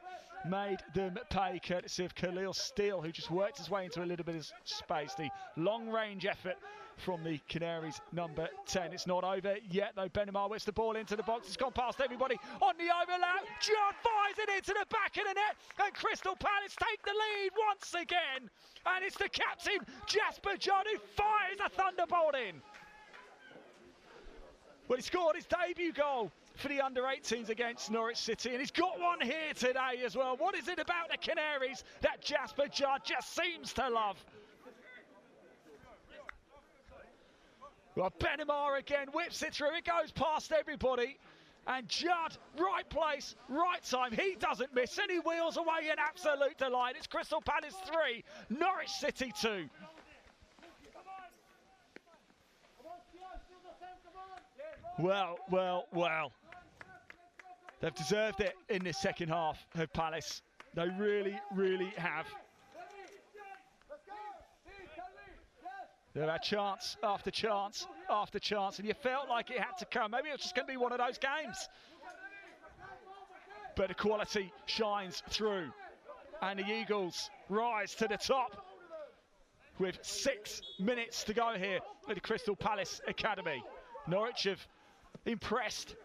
made them pay, courtesy of Khalil Steele, who just worked his way into a little bit of space. The long-range effort from the Canaries, number 10. It's not over yet, though. Benamar whips the ball into the box. It's gone past everybody on the overlap. Judd fires it into the back of the net, and Crystal Palace take the lead once again. And it's the captain, Jasper Judd, who fires a thunderbolt in. Well, he scored his debut goal for the under-18s against Norwich City, and he's got one here today as well. What is it about the Canaries that Jasper Judd just seems to love? Well, Benamar again whips it through. It goes past everybody. And Judd, right place, right time. He doesn't miss, and he wheels away in absolute delight. It's Crystal Palace 3, Norwich City 2. Well. They've deserved it in this second half of Palace. They really, really have. They've had chance after chance after chance, and you felt like it had to come. Maybe it was just going to be one of those games. But the quality shines through, and the Eagles rise to the top with 6 minutes to go here at the Crystal Palace Academy. Norwich have impressed.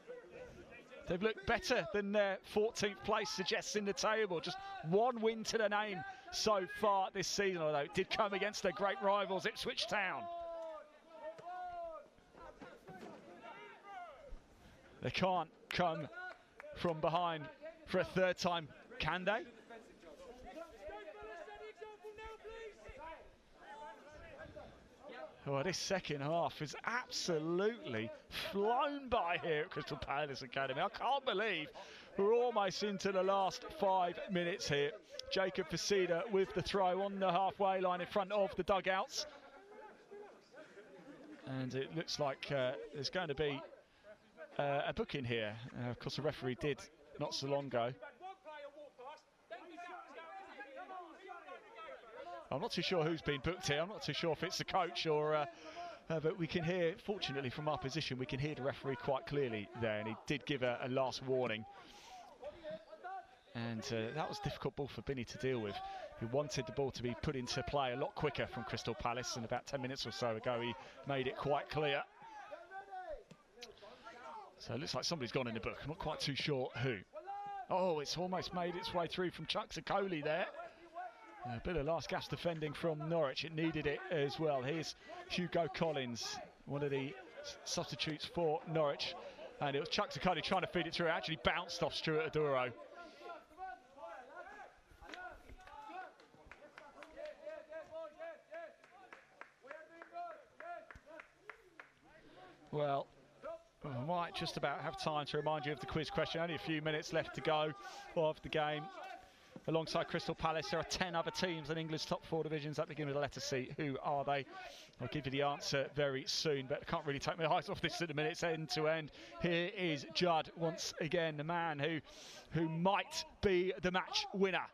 They've looked better than their 14th place suggests in the table. Just one win to the name so far this season, although it did come against their great rivals, Ipswich Town. They can't come from behind for a third time, can they? Well, this second half is absolutely flown by here at Crystal Palace Academy. I can't believe we're almost into the last 5 minutes here. Jacob Facida with the throw on the halfway line in front of the dugouts. And it looks like there's going to be a booking here. Of course, the referee did not so long ago. I'm not too sure who's been booked here. I'm not too sure if it's the coach or... but we can hear, fortunately from our position, we can hear the referee quite clearly there, and he did give a last warning. And that was a difficult ball for Binny to deal with. He wanted the ball to be put into play a lot quicker from Crystal Palace, and about 10 minutes or so ago he made it quite clear. So it looks like somebody's gone in the book. I'm not quite too sure who. Oh, it's almost made its way through from Chuck Zakoli there. A bit of last gasp defending from Norwich. It needed it as well. Here's Hugo Collins, one of the substitutes for Norwich. And it was Chuck Zakoli trying to feed it through. It actually bounced off Stuart Aduro. Well, we might just about have time to remind you of the quiz question. Only a few minutes left to go of the game. Alongside Crystal Palace, there are 10 other teams in England's top 4 divisions that begin with the letter C. Who are they? I'll give you the answer very soon, but I can't really take my eyes off this at the minute. It's end to end. Here is Judd once again, the man who might be the match winner.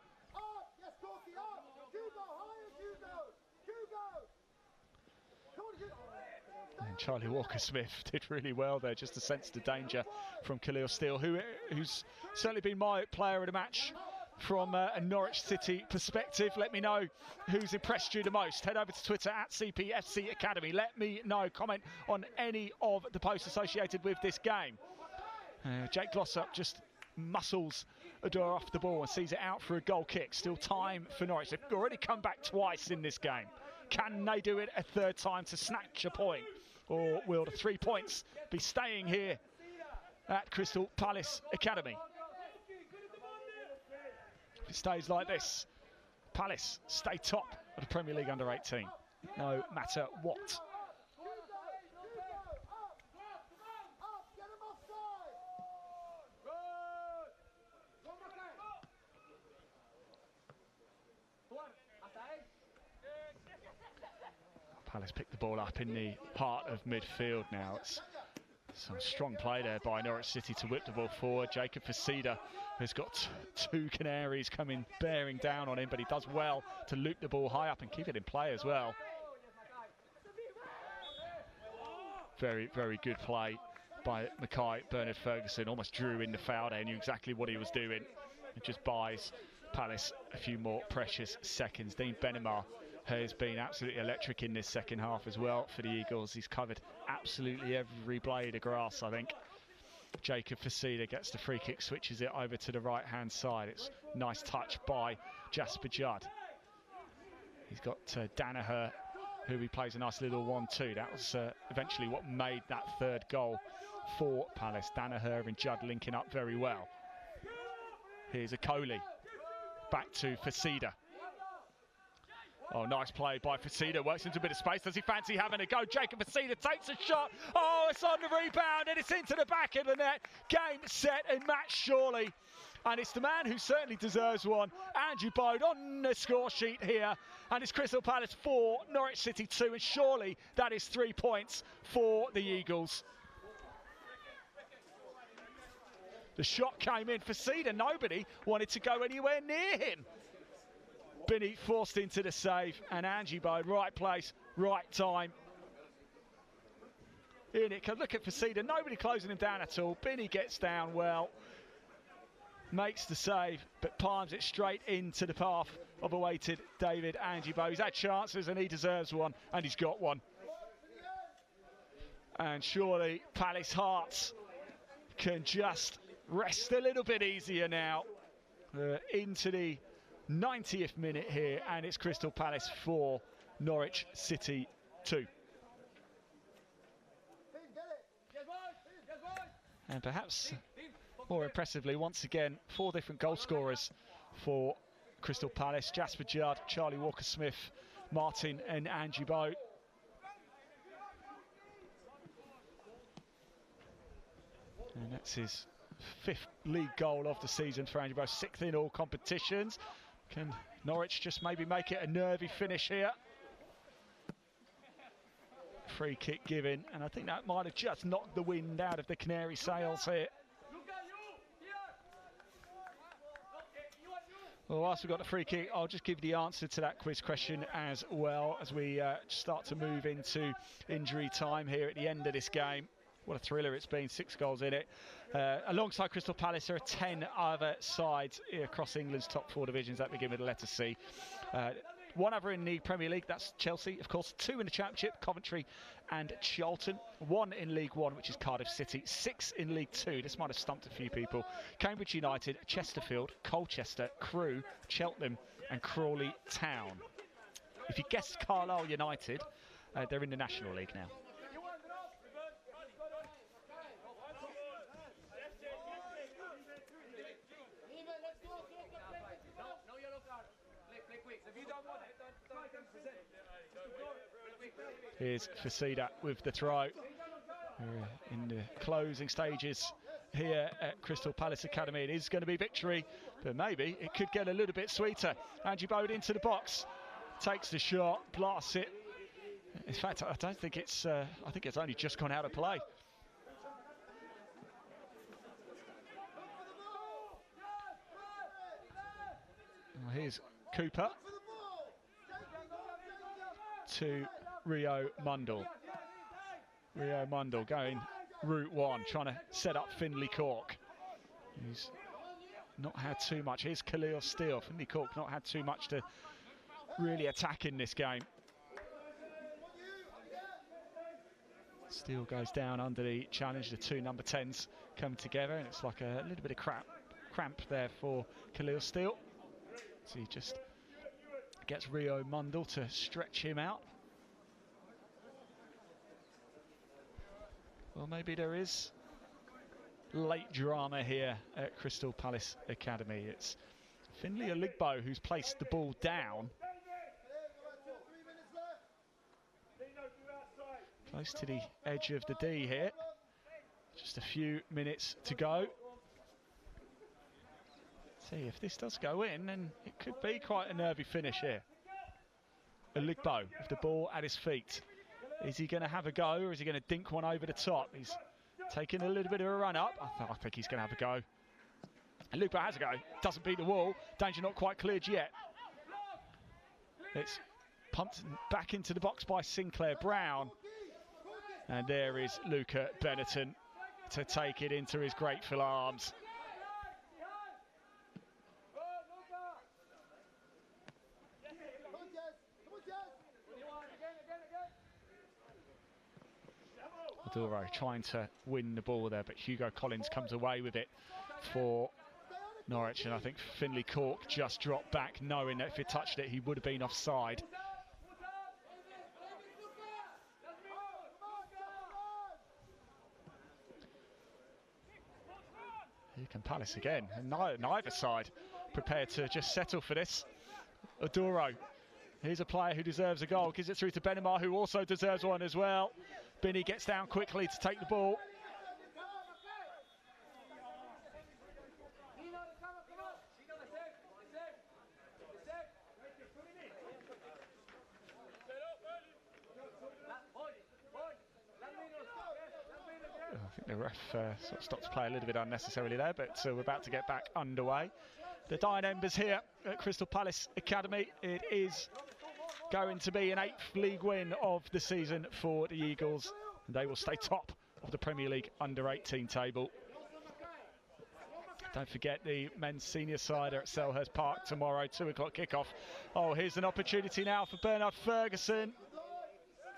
And Charlie Walker-Smith did really well there, just to sense the danger from Khalil Steele, who's certainly been my player of the match. From a Norwich City perspective, let me know who's impressed you the most. Head over to Twitter at CPFC Academy. Let me know. Comment on any of the posts associated with this game. Jake Glossop just muscles Adore off the ball and sees it out for a goal kick. Still time for Norwich. They've already come back twice in this game. Can they do it a third time to snatch a point? Or will the 3 points be staying here at Crystal Palace Academy? If it stays like this, Palace stay top of the Premier League under 18, no matter what. Palace picked the ball up in the heart of midfield now. It's some strong play there by Norwich City to whip the ball forward. Jacob Facida has got two Canaries coming bearing down on him, but he does well to loop the ball high up and keep it in play as well. Very, very good play by Mackay. Bernard Ferguson almost drew in the foul there, knew exactly what he was doing. It just buys Palace a few more precious seconds. Dean Benamar has been absolutely electric in this second half as well for the Eagles. He's covered absolutely every blade of grass, I think. Jacob Facida gets the free kick, switches it over to the right-hand side. It's a nice touch by Jasper Judd. He's got Danaher, who he plays a nice little 1-2. That was eventually what made that third goal for Palace. Danaher and Judd linking up very well. Here's Akoli. Back to Facida. Oh, nice play by Facida. Works into a bit of space. Does he fancy having a go? Jacob Facida takes a shot. Oh, it's on the rebound and it's into the back of the net. Game, set and match surely. And it's the man who certainly deserves one. Andrew Bode on the score sheet here. And it's Crystal Palace 4, Norwich City 2. And surely that is 3 points for the Eagles. The shot came in. Facida, nobody wanted to go anywhere near him. Binny forced into the save, and Angie Bode, right place, right time. In it, look at Facida, nobody closing him down at all. Binny gets down well, makes the save, but palms it straight into the path of awaited David Angie Bode. He's had chances and he deserves one, and he's got one. And surely Palace hearts can just rest a little bit easier now. Into the 90th minute here, and it's Crystal Palace 4, Norwich City 2. And perhaps more impressively, once again, 4 different goal scorers for Crystal Palace. Jasper Judd, Charlie Walker-Smith, Martin and Angie Bode. And that's his 5th league goal of the season for Angie Bode, 6th in all competitions. Can Norwich just maybe make it a nervy finish here? free kick given, and I think that might have just knocked the wind out of the Canary sails here. Well, whilst we've got the free kick, I'll just give the answer to that quiz question as well as we start to move into injury time here at the end of this game. What a thriller it's been, 6 goals in it. Alongside Crystal Palace, there are 10 other sides across England's top 4 divisions that begin with the letter C. 1 other in the Premier League, that's Chelsea, of course. 2 in the Championship, Coventry and Charlton. 1 in League 1, which is Cardiff City. 6 in League 2, this might have stumped a few people. Cambridge United, Chesterfield, Colchester, Crewe, Cheltenham and Crawley Town. If you guessed Carlisle United, they're in the National League now. Here's Fasida with the throw. We're in the closing stages here at Crystal Palace Academy. It is going to be victory, but maybe it could get a little bit sweeter. Angie Bode into the box, takes the shot, blasts it. In fact, I don't think it's. I think it's only just gone out of play. Well, here's Cooper to Rio Mundle. Rio Mundle going route 1, trying to set up Finley Cork. He's not had too much. Here's Khalil Steele. Finley Cork not had too much to really attack in this game. Steele goes down under the challenge. The 2 number 10s come together, and it's like a little bit of cramp there for Khalil Steele. So he just gets Rio Mundle to stretch him out. Well, maybe there is late drama here at Crystal Palace Academy. It's Finley Oligbo who's placed the ball down. Close to the edge of the D here. Just a few minutes to go. See, if this does go in, then it could be quite a nervy finish here. Oligbo with the ball at his feet. Is he going to have a go, or is he going to dink one over the top? He's taking a little bit of a run up. I think he's going to have a go. And Oligbo has a go. Doesn't beat the wall. Danger not quite cleared yet. It's pumped back into the box by Sinclair Brown. And there is Luca Benetton to take it into his grateful arms. Duro trying to win the ball there, but Hugo Collins comes away with it for Norwich, and I think Finley Cork just dropped back, knowing that if he touched it, he would have been offside. Here can Palace again, and neither side prepared to just settle for this. Oduro, here's a player who deserves a goal, gives it through to Benamar, who also deserves one as well. Binny gets down quickly to take the ball. I think the ref sort of stopped play a little bit unnecessarily there, but we're about to get back underway. The dying embers here at Crystal Palace Academy. It is going to be an 8th league win of the season for the Eagles. They will stay top of the Premier League under-18 table. Don't forget the men's senior side are at Selhurst Park tomorrow, 2 o'clock kickoff. Oh, here's an opportunity now for Bernard Ferguson.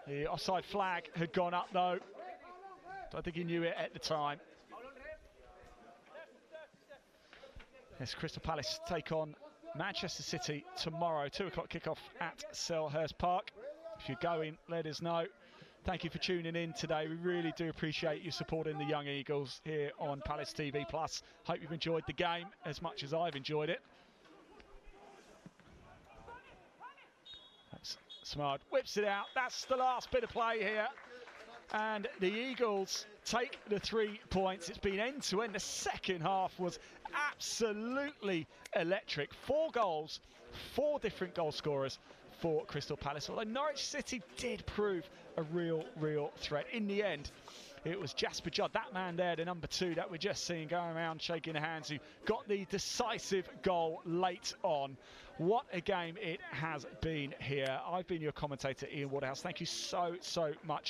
The offside flag had gone up though. Don't think he knew it at the time. Yes, Crystal Palace take on Manchester City tomorrow, 2 o'clock kickoff at Selhurst Park. If you're going, let us know. Thank you for tuning in today. We really do appreciate you supporting the Young Eagles here on Palace TV Plus. Hope you've enjoyed the game as much as I've enjoyed it. That's Smart whips it out. That's the last bit of play here. And the Eagles take the 3 points. It's been end to end. The second half was absolutely electric. 4 goals, 4 different goal scorers, for Crystal Palace, although Norwich City did prove a real threat. In the end, it was Jasper Judd, that man there, the number 2 that we're just seeing going around shaking hands, who got the decisive goal late on. What a game it has been here. I've been your commentator, Ian Waterhouse. Thank you so much